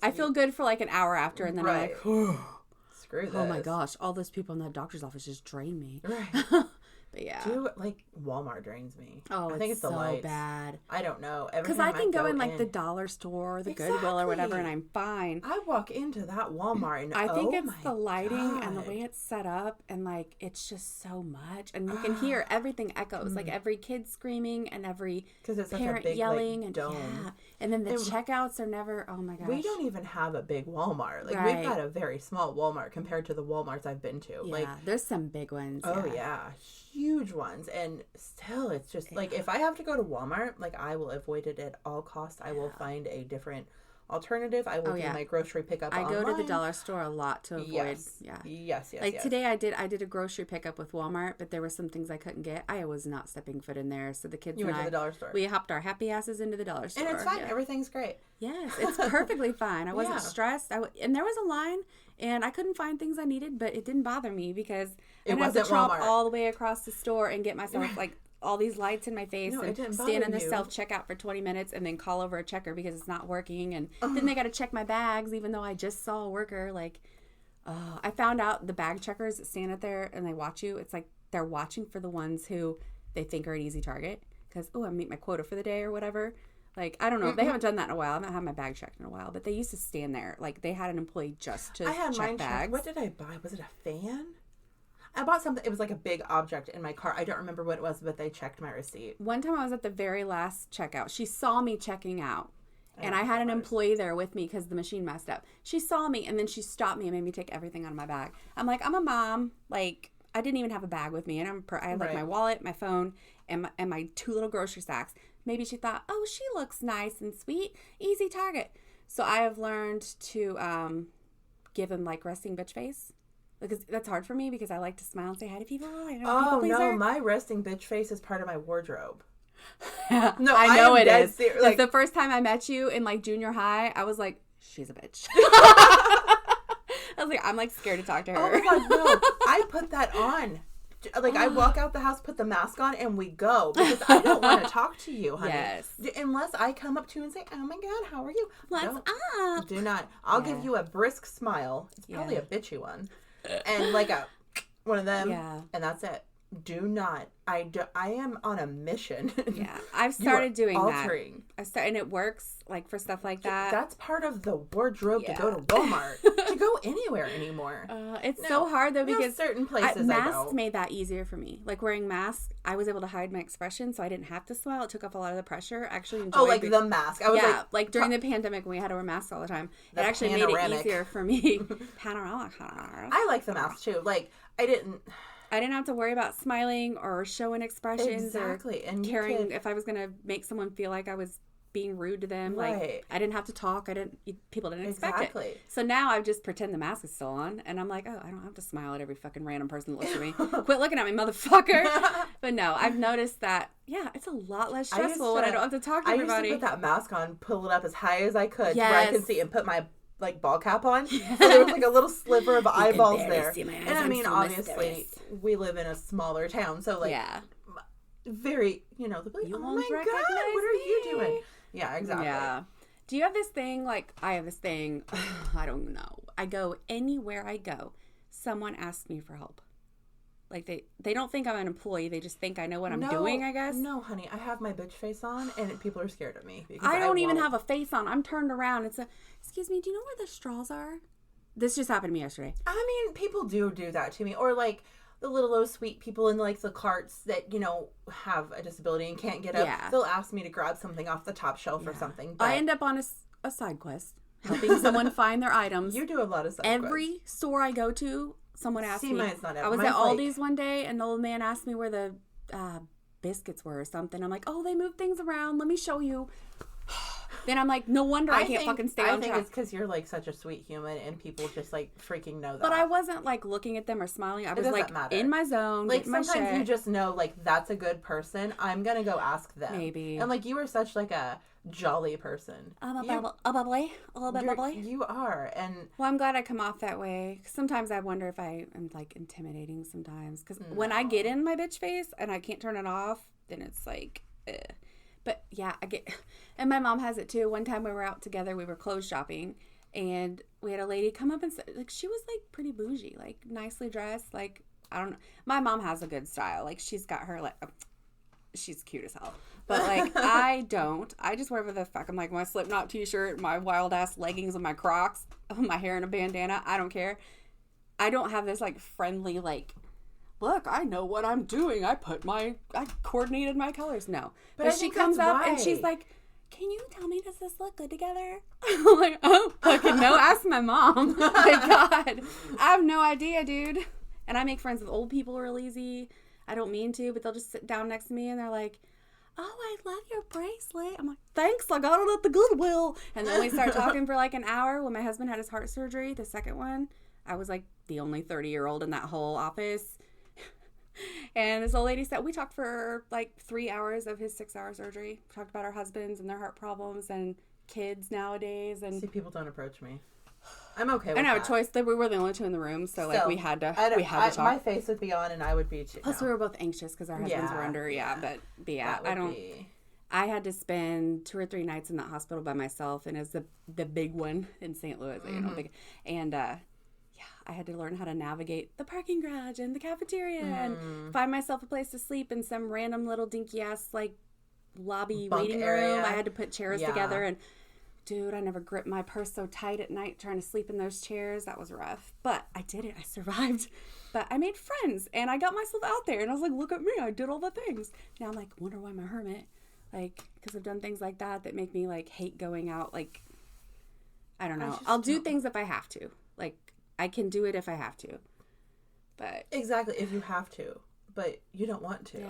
I feel good for like an hour after, and then I'm like, oh, screw this. Oh my gosh, all those people in that doctor's office just drain me. Right. But yeah. Like, Walmart drains me. Oh, I think it's the so lights. bad. I don't know. Because I can go in, like, the dollar store or the Goodwill or whatever, and I'm fine. I walk into that Walmart, and I think it's the lighting and the way it's set up, and, like, it's just so much. And you can hear everything echoes. Like, every kid screaming and every parent big, yelling. Like, and dome. yeah. And then the checkouts are never, oh my gosh. We don't even have a big Walmart. Like, we've got a very small Walmart compared to the Walmarts I've been to. Yeah, like, there's some big ones. Oh, yeah. Huge ones. And still, it's just, like, if I have to go to Walmart, like, I will avoid it at all costs. I will find a different alternative. I will do my grocery pickup online. I go to the dollar store a lot to avoid. Yes. Like today I did a grocery pickup with Walmart, but there were some things I couldn't get. I was not stepping foot in there. So the kids went to the dollar store. We hopped our happy asses into the dollar store. And it's fine. Yeah. Everything's great. Yes, it's perfectly fine. I wasn't stressed. And there was a line, and I couldn't find things I needed, but it didn't bother me because I didn't have to tromp all the way across the store and get myself like all these lights in my face and stand in the self-checkout for 20 minutes and then call over a checker because it's not working. And then they got to check my bags, even though I just saw a worker. Like, I found out the bag checkers that stand out there and they watch you. It's like they're watching for the ones who they think are an easy target because, I meet my quota for the day or whatever. Like, I don't know. They haven't done that in a while. I haven't had my bag checked in a while. But they used to stand there. Like, they had an employee just to check bags. What did I buy? Was it a fan? I bought something. It was like a big object in my car. I don't remember what it was, but they checked my receipt. One time I was at the very last checkout. She saw me checking out. And I had an employee there with me because the machine messed up. She saw me, and then she stopped me and made me take everything out of my bag. I'm like, I'm a mom. Like, I didn't even have a bag with me. And I had, like, my wallet, my phone, and my 2 little grocery sacks. Maybe she thought, oh, she looks nice and sweet. Easy target. So I have learned to give him, like, resting bitch face. Because that's hard for me because I like to smile and say hi to people. No, my resting bitch face is part of my wardrobe. No, I know it is. Like the first time I met you in like junior high, I was like, she's a bitch. I was like, I'm like scared to talk to her. Oh my God, no. I put that on. Like, I walk out the house, put the mask on, and we go. Because I don't want to talk to you, honey. Yes. Unless I come up to you and say, oh my God, how are you? What's up? Do not. I'll give you a brisk smile. It's probably a bitchy one. And like one of them. Yeah. And that's it. Do not. I am on a mission. Yeah. I've started doing altering. That. And it works, like, for stuff like that. That's part of the wardrobe to go to Walmart. To go anywhere anymore. It's so hard, though, because certain places masks made that easier for me. Like, wearing masks, I was able to hide my expression, so I didn't have to smile. It took off a lot of the pressure. I actually enjoyed the mask. I was like during the pandemic when we had to wear masks all the time. It actually made it easier for me. Panoramic. I like the mask, too. Like, I didn't have to worry about smiling or showing expressions or and caring if I was going to make someone feel like I was being rude to them. Right. Like, I didn't have to talk. People didn't expect it. So now I just pretend the mask is still on, and I'm like, oh, I don't have to smile at every fucking random person that looks at me. Quit looking at me, motherfucker. But no, I've noticed that, it's a lot less stressful when I don't have to talk to everybody. I used to put that mask on, pull it up as high as I could where I could see, and put my like ball cap on, so there was like a little sliver of eyeballs there. And I mean, obviously, we live in a smaller town, so like, very, they'll be like, oh my God, what are you doing? Yeah, exactly. Yeah. Do you have this thing? Like, I have this thing. I don't know. I go anywhere I go, someone asks me for help. Like, they don't think I'm an employee. They just think I know what I'm doing, I guess. No, honey. I have my bitch face on, and people are scared of me. I don't even have a face on. I'm turned around. It's excuse me, do you know where the straws are? This just happened to me yesterday. I mean, people do that to me. Or, like, the little old sweet people in, like, the carts that, have a disability and can't get up. Yeah. They'll ask me to grab something off the top shelf or something. But I end up on a side quest. helping someone find their items. You do a lot of side Every quests. store I go to, someone asks me. Mine's not I was mine's at Aldi's one day, and the old man asked me where the biscuits were or something. I'm like, oh, they moved things around. Let me show you. Then I'm like, no wonder I can't fucking stay on track. I think it's because you're like such a sweet human and people just like freaking know that. But I wasn't like looking at them or smiling. I was like in my zone. Like sometimes my shit. You just know like that's a good person. I'm gonna go ask them. Maybe. And like you are such like a jolly person. I'm a bubbly, a little bit bubbly. You are, and well, I'm glad I come off that way. Sometimes I wonder if I am like intimidating sometimes because when I get in my bitch face and I can't turn it off, then it's like. But yeah, I get, and my mom has it too. One time we were out together, we were clothes shopping, and we had a lady come up and say, like, she was like pretty bougie, like nicely dressed. Like, I don't know. My mom has a good style. Like, she's got her, like, she's cute as hell. But like, I don't. I just wear whatever the fuck. I'm like, my Slipknot t-shirt, my wild ass leggings and my Crocs, my hair in a bandana. I don't care. I don't have this like friendly, like, look, I know what I'm doing. I coordinated my colors. No. But she comes up and she's like, can you tell me, does this look good together? I'm like, oh, fucking no. Ask my mom. My God. I have no idea, dude. And I make friends with old people real easy. I don't mean to, but they'll just sit down next to me and they're like, oh, I love your bracelet. I'm like, thanks. I got it at the Goodwill. And then we start talking for like an hour. When my husband had his heart surgery, the second one, I was like the only 30-year-old in that whole office. And this old lady said, we talked for like 3 hours of his 6-hour surgery. We talked about our husbands and their heart problems and kids nowadays. And see, people don't approach me. I'm okay with that. I didn't have a choice. We were the only two in the room, so like we had to talk. My face would be on and I would be too. Plus we were both anxious because our husbands were under. But I had to spend 2 or 3 nights in that hospital by myself, and it's the big one in St. Louis, I had to learn how to navigate the parking garage and the cafeteria and find myself a place to sleep in some random little dinky ass like lobby bunk waiting area. room. I had to put chairs together, and dude, I never gripped my purse so tight at night trying to sleep in those chairs. That was rough, but I did it. I survived. But I made friends and I got myself out there, and I was like, look at me, I did all the things. Now I'm like, wonder why I'm a hermit, like, because I've done things like that make me like hate going out. Like, I don't know. I'll do things if I have to. Like, I can do it if I have to. But exactly, if you have to, but you don't want to. Yeah.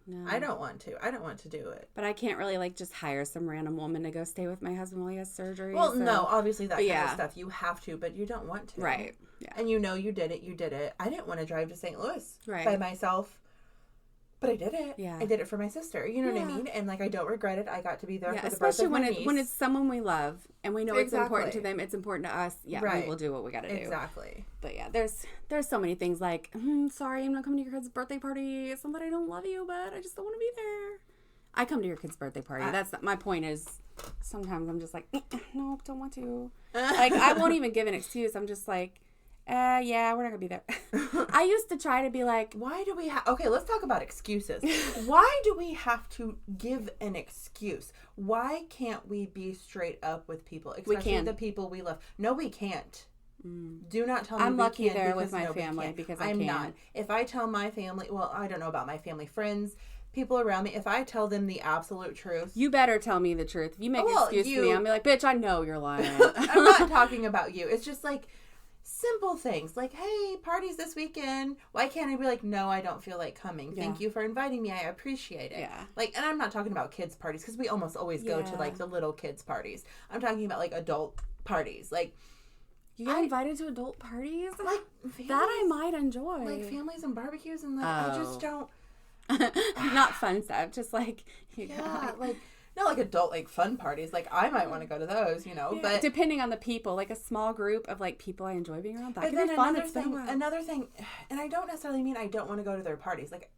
No. I don't want to. I don't want to do it. But I can't really like just hire some random woman to go stay with my husband while he has surgery. Well, so. No, obviously that kind of stuff you have to, but you don't want to. Right. Yeah. And you know you did it. You did it. I didn't want to drive to St. Louis by myself. But I did it. Yeah. I did it for my sister. You know what I mean? And like I don't regret it. I got to be there for the birth of my niece. Especially when it's someone we love and we know it's important to them, it's important to us. Yeah, we will do what we got to do. Exactly. But yeah, there's so many things like, sorry, I'm not coming to your kid's birthday party. It's not that I don't love you, but I just don't want to be there. I come to your kid's birthday party. That's not, my point is sometimes I'm just like, no, don't want to. Like I won't even give an excuse. I'm just like, yeah, we're not gonna be there. I used to try to be like, why do we have, okay, let's talk about excuses. Why do we have to give an excuse? Why can't we be straight up with people, especially the people we love? No, we can't. Do not tell me I'm we lucky can't there with my family because I'm not. If I tell my family, well, I don't know about my family, friends, people around me, if I tell them the absolute truth. You better tell me the truth. If you make an excuse to me, I'm be like, bitch, I know you're lying. I'm not talking about you. It's just like, simple things like, hey, parties this weekend. Why can't I be like, no, I don't feel like coming. Thank you for inviting me. I appreciate it. Yeah. Like, and I'm not talking about kids parties because we almost always go to like the little kids parties. I'm talking about like adult parties. Like, you get invited to adult parties? Like families, that I might enjoy. Like families and barbecues and like I just don't. Not fun stuff. Just like like. Not like adult, like fun parties. Like I might want to go to those, you know. But depending on the people, like a small group of like people I enjoy being around, that can be fun. Another thing, and I don't necessarily mean I don't want to go to their parties. Like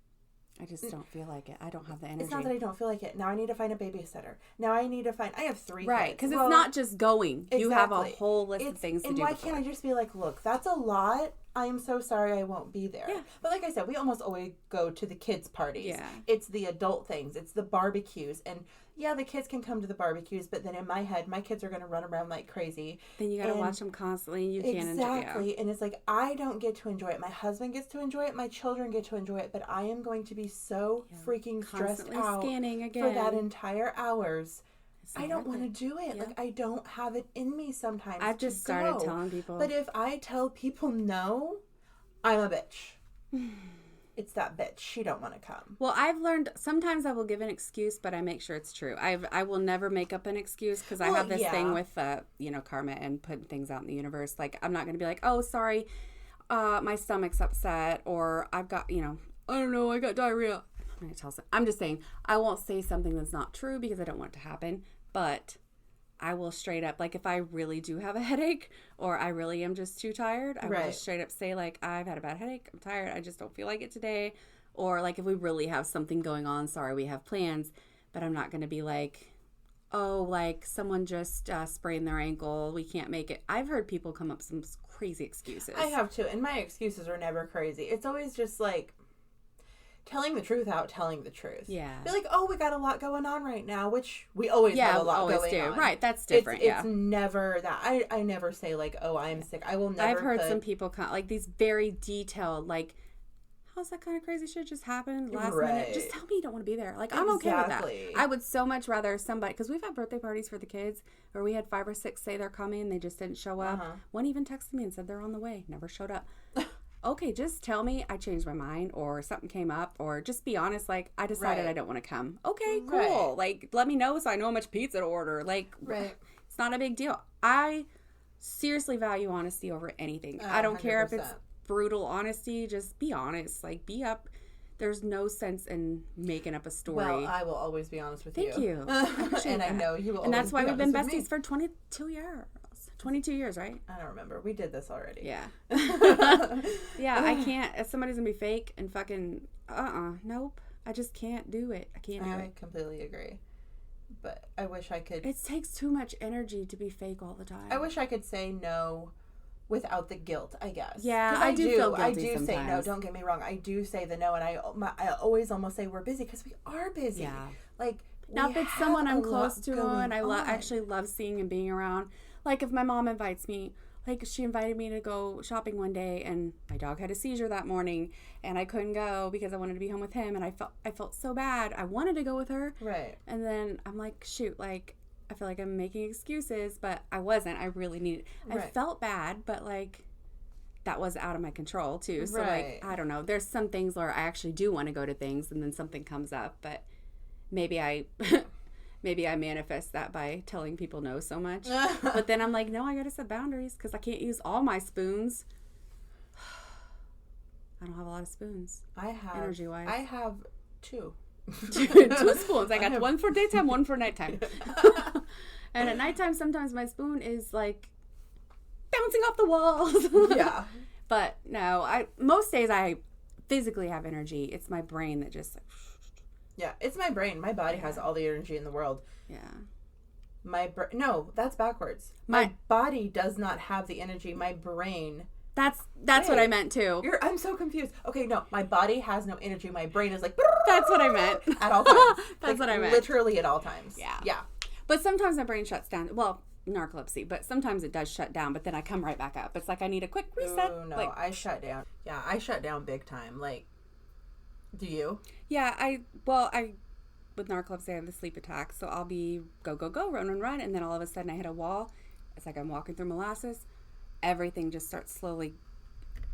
I just don't feel like it. I don't have the energy. It's not that I don't feel like it. Now I need to find a babysitter. Now I need to find. I have 3 right, because it's not just going. Exactly. You have a whole list of things to do. And why can't I just be like, look, that's a lot. I am so sorry I won't be there. Yeah. But like I said, we almost always go to the kids' parties. Yeah. It's the adult things. It's the barbecues. And yeah, the kids can come to the barbecues, but then in my head, my kids are going to run around like crazy. Then you got to watch them constantly. You can't enjoy it. Exactly. And it's like, I don't get to enjoy it. My husband gets to enjoy it. My children get to enjoy it. But I am going to be so freaking stressed out scanning again for that entire hours I don't want to do it. Yeah. Like, I don't have it in me sometimes. I've just started telling people. But if I tell people no, I'm a bitch. It's that bitch. She don't want to come. Well, I've learned sometimes I will give an excuse, but I make sure it's true. I will never make up an excuse because I have this thing with, karma and putting things out in the universe. Like, I'm not going to be like, oh, sorry, my stomach's upset, or I've got, I don't know, I got diarrhea. I'm going to tell I'm just saying, I won't say something that's not true because I don't want it to happen, but I will straight up, like, if I really do have a headache or I really am just too tired, I will just straight up say, like, I've had a bad headache, I'm tired, I just don't feel like it today. Or, like, if we really have something going on, sorry, we have plans, but I'm not going to be like, oh, like, someone just sprained their ankle, we can't make it. I've heard people come up with some crazy excuses. I have too, and my excuses are never crazy. It's always just, like, telling the truth out telling the truth. Yeah. Be like, oh, we got a lot going on right now, which we always have a lot going on. Right, that's different, It's never that. I never say, like, oh, I'm sick. I will never I've heard some people, like, these very detailed, like, how's that kind of crazy shit just happened last minute? Just tell me you don't want to be there. Like, I'm okay with that. I would so much rather somebody, because we've had birthday parties for the kids where we had 5 or 6 say they're coming and they just didn't show up. One even texted me and said they're on the way, never showed up. Okay, just tell me I changed my mind or something came up, or just be honest, like, I decided I don't want to come. Okay, cool. Like, let me know so I know how much pizza to order. Like, it's not a big deal. I seriously value honesty over anything. I don't 100%. Care if it's brutal honesty. Just be honest. Like, be up. There's no sense in making up a story. Well, I will always be honest with you. Thank you. And I know you will. And that's why we've been besties for 22 years. 22 years, right? I don't remember. We did this already. Yeah. Yeah, I can't. If somebody's gonna be fake and fucking, nope. I just can't do it. I can't do it. I completely agree. But I wish I could. It takes too much energy to be fake all the time. I wish I could say no without the guilt, I guess. Yeah, I do feel guilty I do sometimes. say no. Don't get me wrong. I do say the no, and I always almost say we're busy because we are busy. Yeah. Like, now if it's someone I'm close to and I actually love seeing and being around. Like, if my mom invites me, like, she invited me to go shopping one day, and my dog had a seizure that morning, and I couldn't go because I wanted to be home with him, and I felt so bad. I wanted to go with her. Right. And then I'm like, shoot, like, I feel like I'm making excuses, but I wasn't. I really needed. I felt bad, but, like, that was out of my control, too. So, like, I don't know. There's some things where I actually do want to go to things, and then something comes up, but maybe I manifest that by telling people no so much. But then I'm like, no, I gotta set boundaries because I can't use all my spoons. I don't have a lot of spoons. Energy-wise. I have 2. 2 spoons. I got one for daytime, one for nighttime. And at nighttime, sometimes my spoon is like bouncing off the walls. Yeah. But no, most days I physically have energy. It's my brain that just... Yeah, it's my brain. My body has all the energy in the world. Yeah. No, that's backwards. My body does not have the energy. My brain. That's what I meant too. I'm so confused. Okay, no, my body has no energy. My brain is like. That's what I meant. At all times. That's what I meant. Literally at all times. Yeah. Yeah. But sometimes my brain shuts down. Well, narcolepsy, but sometimes it does shut down. But then I come right back up. It's like I need a quick reset. Oh no, like, I shut down. Yeah, I shut down big time. Like. Do you? Yeah, with narcolepsy, I have the sleep attack. So I'll be go, run. And then all of a sudden I hit a wall. It's like I'm walking through molasses. Everything just starts slowly.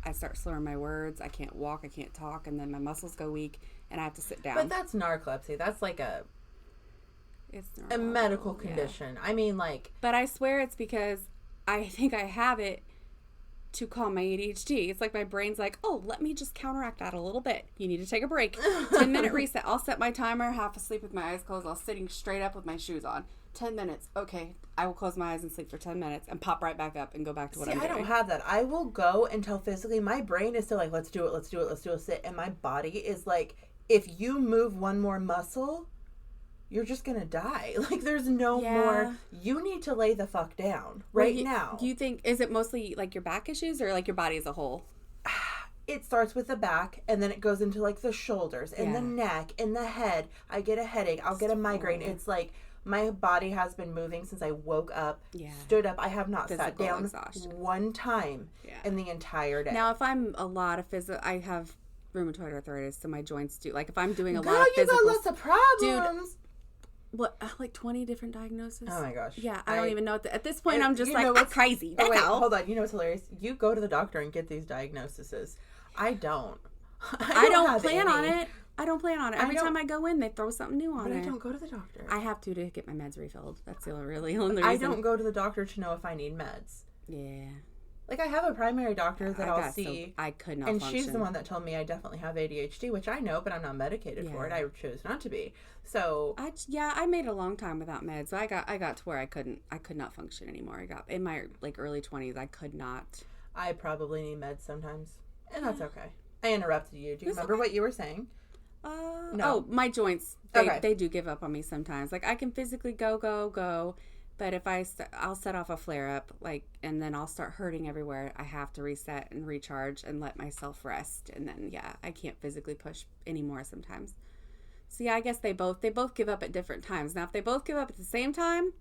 I start slurring my words. I can't walk. I can't talk. And then my muscles go weak and I have to sit down. But that's narcolepsy. That's like a medical condition. Yeah. I mean, like. But I swear it's because I think I have it to calm my ADHD. It's like my brain's like, oh, let me just counteract that a little bit. You need to take a break. 10-minute reset. I'll set my timer, half asleep with my eyes closed. I'll sitting straight up with my shoes on. 10 minutes. Okay. I will close my eyes and sleep for 10 minutes and pop right back up and go back to what I'm doing. I don't have that. I will go until physically my brain is still like, let's do it, sit. And my body is like, if you move one more muscle, you're just going to die. Like, there's no more. You need to lay the fuck down now. Do you think, is it mostly like your back issues or like your body as a whole? It starts with the back and then it goes into like the shoulders and the neck and the head. I get a headache. I'll get a migraine. It's like my body has been moving since I woke up, stood up. I have not sat down one time in the entire day. Now, if I'm a lot of I have rheumatoid arthritis, so my joints do. Like, if I'm doing a lot of physical... you got lots of problems. Dude, what, like 20 different diagnoses? Oh my gosh. Yeah, I don't even know. At this point, I'm just like, I'm crazy. Oh, wait, hold on. You know what's hilarious? You go to the doctor and get these diagnoses. I don't. I don't plan on it. I don't plan on it. Every time I go in, they throw something new on it. But I don't go to the doctor. I have to get my meds refilled. That's the only reason. I don't go to the doctor to know if I need meds. Yeah. Like, I have a primary doctor that I'll see. I could not and function. she's the one that told me I definitely have ADHD, which I know, but I'm not medicated for it. I chose not to be. So I made a long time without meds. So I got to where I could not function anymore. I got in my like early 20s. I could not. I probably need meds sometimes, and that's okay. I interrupted you. Do you remember what you were saying? No. Oh, my joints. They do give up on me sometimes. Like, I can physically go. But if I'll set off a flare-up, like, and then I'll start hurting everywhere. I have to reset and recharge and let myself rest. And then, I can't physically push anymore sometimes. So, I guess they both give up at different times. Now, if they both give up at the same time,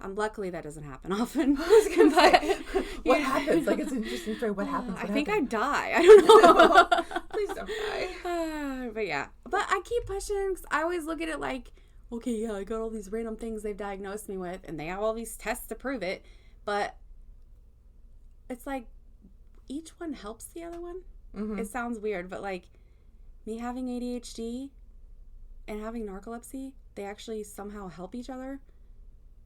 luckily that doesn't happen often. What happens? Like, it's an interesting story. What happens? I think I die. I don't know. Please don't die. But I keep pushing because I always look at it like, okay, I got all these random things they've diagnosed me with, and they have all these tests to prove it, but it's like each one helps the other one. Mm-hmm. It sounds weird, but like me having ADHD and having narcolepsy, they actually somehow help each other.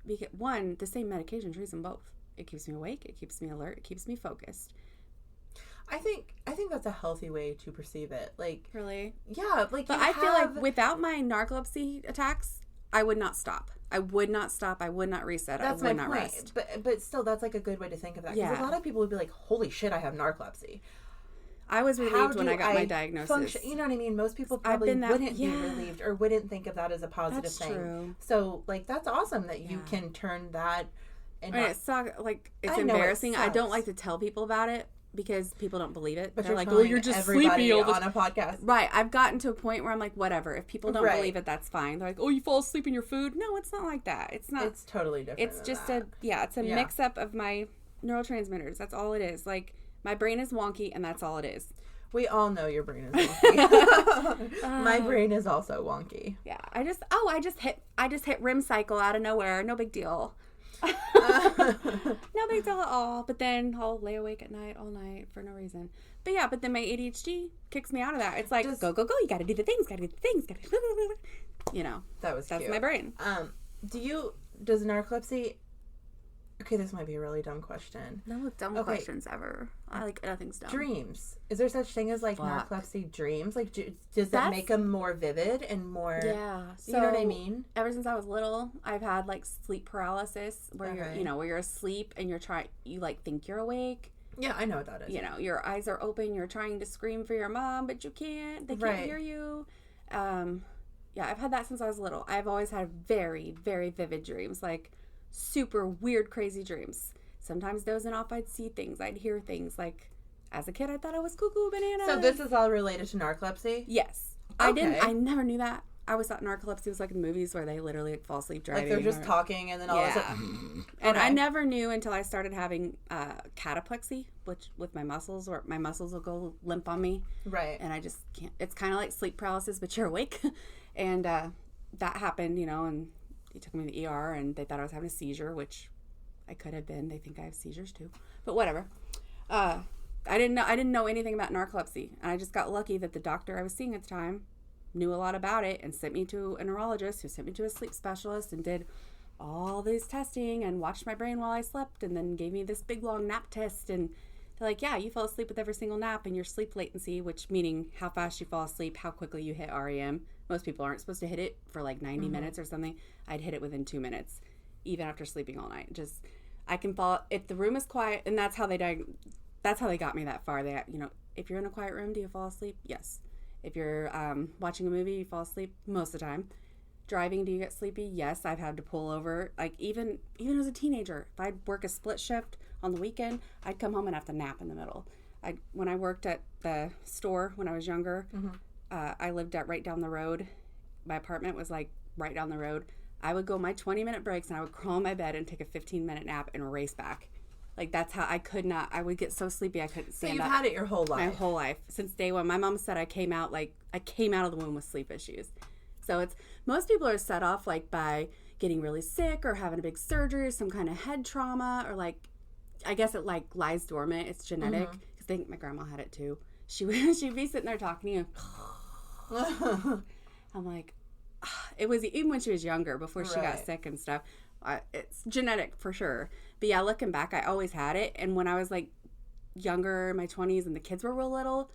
Because one, the same medication treats them both. It keeps me awake, it keeps me alert, it keeps me focused. I think that's a healthy way to perceive it. Like, really? Yeah, like, but I feel like without my narcolepsy attacks, I would not stop. I would not stop. I would not reset. That's I would my not point. Rest. But still, that's like a good way to think of that. Because a lot of people would be like, "Holy shit, I have narcolepsy." I was relieved when I got my diagnosis. You know what I mean? Most people probably wouldn't be relieved or wouldn't think of that as a positive thing. True. So, like, that's awesome that you can turn that. And it sucks. Like, it's embarrassing. I don't like to tell people about it because people don't believe it. But they're like, "Oh, you're just sleepy on a podcast." Right. I've gotten to a point where I'm like, whatever. If people don't believe it, that's fine. They're like, "Oh, you fall asleep in your food." No, it's not like that. It's not. It's totally different. It's just it's a mix up of my neurotransmitters. That's all it is. Like, my brain is wonky, and that's all it is. We all know your brain is wonky. My brain is also wonky. Yeah. I just hit REM cycle out of nowhere. No big deal. No big deal at all. But then I'll lay awake at night all night for no reason. But then my ADHD kicks me out of that. It's like, go. You got to do the things. You know. That's cute. My brain. Does narcolepsy... Okay, this might be a really dumb question. No dumb questions ever. Nothing's dumb. Dreams. Is there such thing as like narcolepsy dreams? Like, does that make them more vivid and more? Yeah. So, you know what I mean? Ever since I was little, I've had like sleep paralysis, where where you're asleep and you like think you're awake. Yeah, I know what that is. You know, your eyes are open. You're trying to scream for your mom, but you can't. They can't hear you. I've had that since I was little. I've always had very, very vivid dreams, like super weird, crazy dreams. Sometimes dozing off, I'd see things, I'd hear things. Like, as a kid, I thought I was cuckoo bananas. So this is all related to narcolepsy? Yes. Okay. I never knew that. I always thought narcolepsy was like in movies where they literally like fall asleep driving. Like they're just talking and then all of a sudden... And I never knew until I started having cataplexy, which with my muscles, or my muscles will go limp on me. Right. And I just can't. It's kind of like sleep paralysis, but you're awake. And that happened, and they took me to the ER and they thought I was having a seizure, which I could have been. They think I have seizures too. But whatever. I didn't know anything about narcolepsy. And I just got lucky that the doctor I was seeing at the time knew a lot about it and sent me to a neurologist who sent me to a sleep specialist and did all this testing and watched my brain while I slept and then gave me this big long nap test. And they're like, yeah, you fall asleep with every single nap, and your sleep latency, which meaning how fast you fall asleep, how quickly you hit REM. Most people aren't supposed to hit it for like 90 minutes or something. I'd hit it within 2 minutes, even after sleeping all night. Just, I can fall, if the room is quiet, and that's how they got me that far. They, if you're in a quiet room, do you fall asleep? Yes. If you're watching a movie, you fall asleep most of the time. Driving, do you get sleepy? Yes, I've had to pull over. Like, even as a teenager, if I'd work a split shift on the weekend, I'd come home and have to nap in the middle. When I worked at the store when I was younger, I lived right down the road. My apartment was like right down the road. I would go my 20-minute breaks and I would crawl in my bed and take a 15-minute nap and race back. Like, that's how I would get so sleepy I couldn't stand up. So you've had it your whole life? My whole life. Since day one. My mom said I came out of the womb with sleep issues. So it's, most people are set off like by getting really sick or having a big surgery, some kind of head trauma, or like, I guess it like lies dormant. It's genetic. Because I think my grandma had it too. She'd be sitting there talking to you. I'm like, it was even when she was younger, before she got sick and stuff. It's genetic for sure. But yeah, looking back, I always had it. And when I was like younger, in my 20s, and the kids were real little,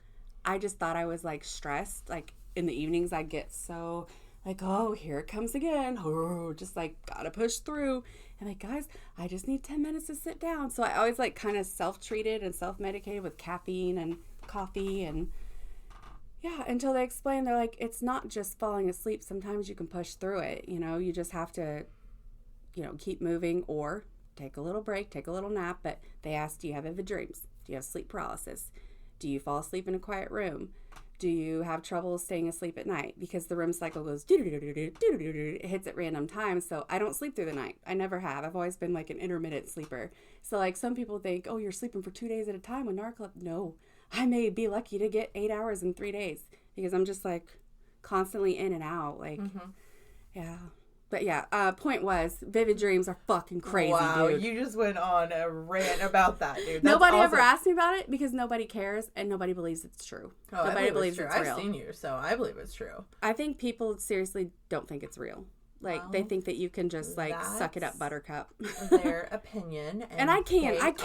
I just thought I was like stressed. Like in the evenings, I'd get so like, oh, here it comes again. Oh, just like gotta push through. And like, guys, I just need 10 minutes to sit down. So I always like kind of self-treated and self-medicated with caffeine and coffee, and yeah, until they explain, they're like, it's not just falling asleep. Sometimes you can push through it. You know, you just have to, you know, keep moving or take a little break, take a little nap. But they ask, do you have vivid dreams? Do you have sleep paralysis? Do you fall asleep in a quiet room? Do you have trouble staying asleep at night? Because the REM cycle goes it hits at random times. So I don't sleep through the night. I never have. I've always been like an intermittent sleeper. So like some people think, oh, you're sleeping for 2 days at a time with narcolepsy. No, I may be lucky to get 8 hours in 3 days because I'm just like constantly in and out. Like, yeah. But yeah, point was, vivid dreams are fucking crazy, dude. You just went on a rant about that, dude. That's nobody awesome. ever asked me about it because nobody cares and nobody believes it's true. Oh, nobody believes it's real. I've seen you, so I believe it's true. I think people seriously don't think it's real. Like, they think that you can just, like, suck it up, buttercup. Their opinion. And I can suck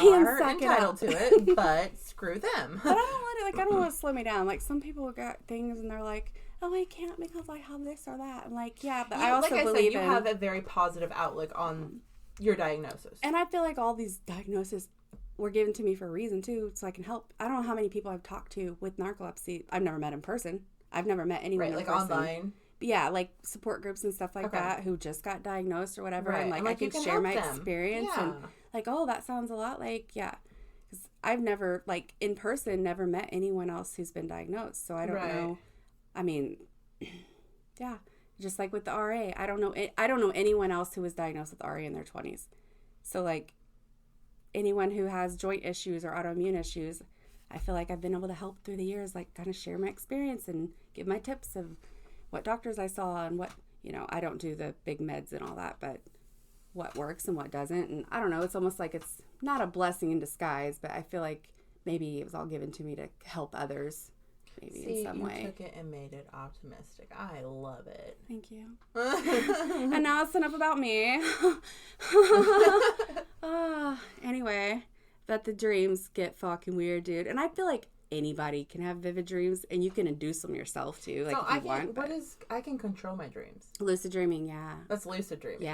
it up. Entitled to it, but screw them. But I don't let it, like, I don't want to slow me down. Like, some people got things and they're like, oh, I can't because I have this or that. I'm like, yeah, but I also believe you have a very positive outlook on your diagnosis. And I feel like all these diagnoses were given to me for a reason, too, so I can help. I don't know how many people I've talked to with narcolepsy. I've never met in person. I've never met anyone in person. Online. Yeah, like support groups and stuff like that who just got diagnosed or whatever. And like I can share my experience and like, oh, that sounds a lot like, yeah. Because I've never, like in person, never met anyone else who's been diagnosed. So I don't know. I mean, yeah, just like with the RA. I don't know anyone else who was diagnosed with RA in their 20s. So like anyone who has joint issues or autoimmune issues, I feel like I've been able to help through the years, like kind of share my experience and give my tips of what doctors I saw and what, you know, I don't do the big meds and all that, but what works and what doesn't. And I don't know, it's almost like it's not a blessing in disguise, but I feel like maybe it was all given to me to help others, maybe in some way. You took it and made it optimistic. I love it. Thank you. And now it's enough about me. Anyway, but the dreams get fucking weird, dude. And I feel like anybody can have vivid dreams, and you can induce them yourself too. Like, so if you want. I can control my dreams. Lucid dreaming, yeah. That's lucid dreaming.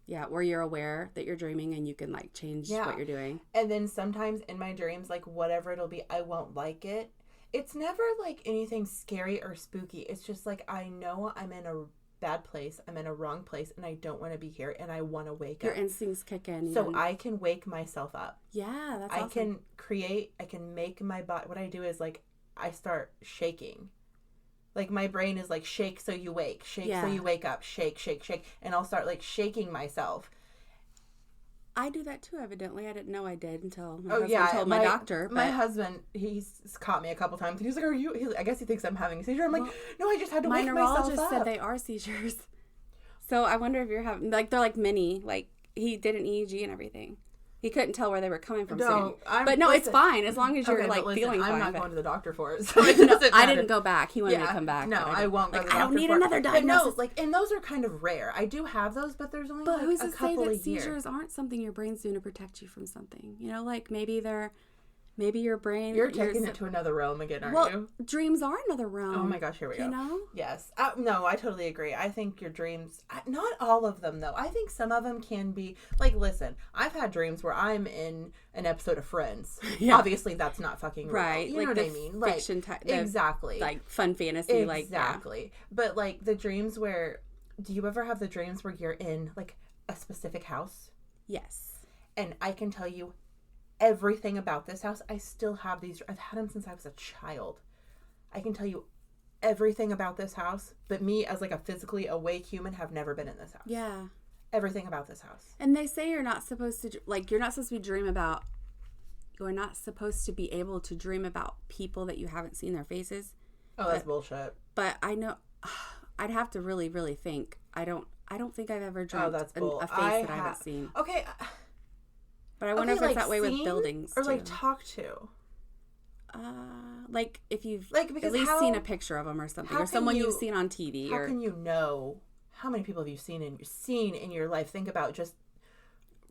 Yeah, where you're aware that you're dreaming and you can like change what you're doing. And then sometimes in my dreams, like whatever it'll be, I won't like it. It's never like anything scary or spooky. It's just like I know I'm in a bad place. I'm in a wrong place, and I don't want to be here, and I want to wake up. Your instincts kick in. So I can wake myself up. Yeah, that's awesome. I can make my body. What I do is like I start shaking. Like my brain is like shake so you wake, shake so you wake up, shake, shake, shake, and I'll start like shaking myself. I do that too, evidently. I didn't know I did until my husband told my doctor. But... My husband, he's caught me a couple times. He's like, "Are you?" I guess he thinks I'm having a seizure. I'm like, "No, I just had to wake myself up." My neurologist said they are seizures. So I wonder if you're having, like, they're like mini. Like, he did an EEG and everything. He couldn't tell where they were coming from. It's fine as long as you're feeling fine. I'm not going to the doctor for it. So it I didn't go back. He wanted me to come back. No, I won't go to the doctor. I don't need another diagnosis. But no, and those are kind of rare. I do have those, but there's only like who's a to couple say that a year. Seizures aren't something your brain's doing to protect you from something. You know, like maybe your brain... You're taking it to another realm again, aren't you? Dreams are another realm. Oh my gosh, here we go. You know? Yes. No, I totally agree. I think your dreams... Not all of them, though. I think some of them can be... Like, listen, I've had dreams where I'm in an episode of Friends. Yeah. Obviously, that's not fucking real. Right. You know what I mean? Fiction type. Exactly. Like, fun fantasy. Exactly. But, like, the dreams where... Do you ever have the dreams where you're in, like, a specific house? Yes. And I can tell you everything about this house. I still have these. I've had them since I was a child. I can tell you everything about this house, but me as like a physically awake human have never been in this house. Yeah. Everything about this house. And they say you're not supposed to, like, you're not supposed to you're not supposed to be able to dream about people that you haven't seen their faces. Oh, that's bullshit. But I know, I'd have to really, really think. I don't think I've ever dreamt a face that I haven't seen. Okay. But I wonder if it's that way with buildings or too. like talk to. Like if you've because at least seen a picture of them or something, or someone you've seen on TV. How can you know how many people have you seen in your life? Think about just.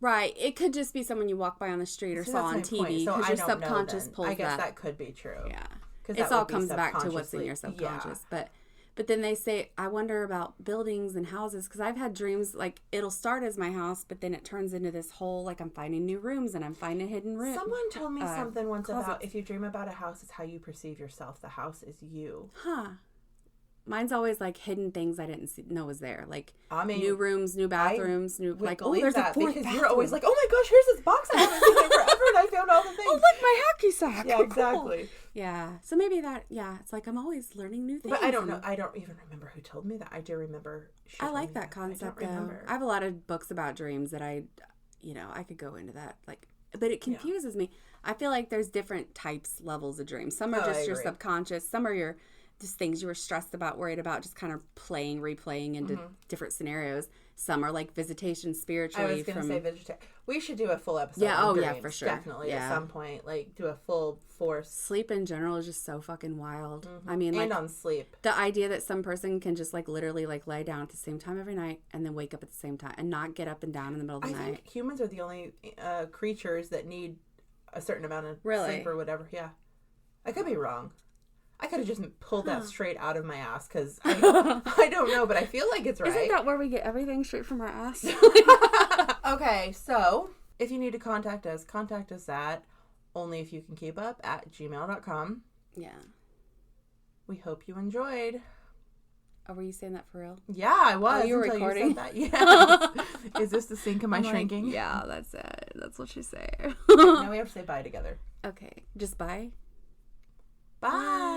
Right. It could just be someone you walk by on the street or saw on TV because your subconscious pulls that. I guess that could be true. Yeah. It all comes back to what's in your subconscious. Yeah. But then they say, I wonder about buildings and houses because I've had dreams like it'll start as my house, but then it turns into this whole like I'm finding new rooms and I'm finding hidden rooms. Someone told me something once about if you dream about a house, it's how you perceive yourself. The house is you. Huh. Mine's always like hidden things I didn't know was there, like new rooms, new bathrooms, there's a fourth bathroom. You're always like, oh my gosh, here's this box I haven't seen in forever, and I found all the things. Oh, look, my hacky sack. Yeah, exactly. Cool. Yeah, so maybe that. Yeah, it's like I'm always learning new things. But I don't know. I don't even remember who told me that. I do remember. I like that concept though. I have a lot of books about dreams that I could go into that but it confuses me. I feel like there's different levels of dreams. Some are just your subconscious. Some are your just things you were stressed about, worried about, just kind of replaying into different scenarios. Some are like visitation spiritually. I was going to say visitation. We should do a full episode on dreams, for sure. Definitely at some point. Like do a full force. Sleep in general is just so fucking wild. Mm-hmm. I mean, and on sleep. The idea that some person can just like literally like lay down at the same time every night and then wake up at the same time and not get up and down in the middle of the night. I think humans are the only creatures that need a certain amount of sleep or whatever. Yeah. I could be wrong. I could have just pulled that straight out of my ass because I don't know, but I feel like it's right. Isn't that where we get everything straight from our ass? Okay, so if you need to contact us at onlyifyoucankeepup@gmail.com. Yeah. We hope you enjoyed. Oh, were you saying that for real? Yeah, I was. Oh, you were recording? You said that. Yeah. Is this the sync of my shrinking? Yeah, that's it. That's what you say. Okay, now we have to say bye together. Okay. Just bye? Bye.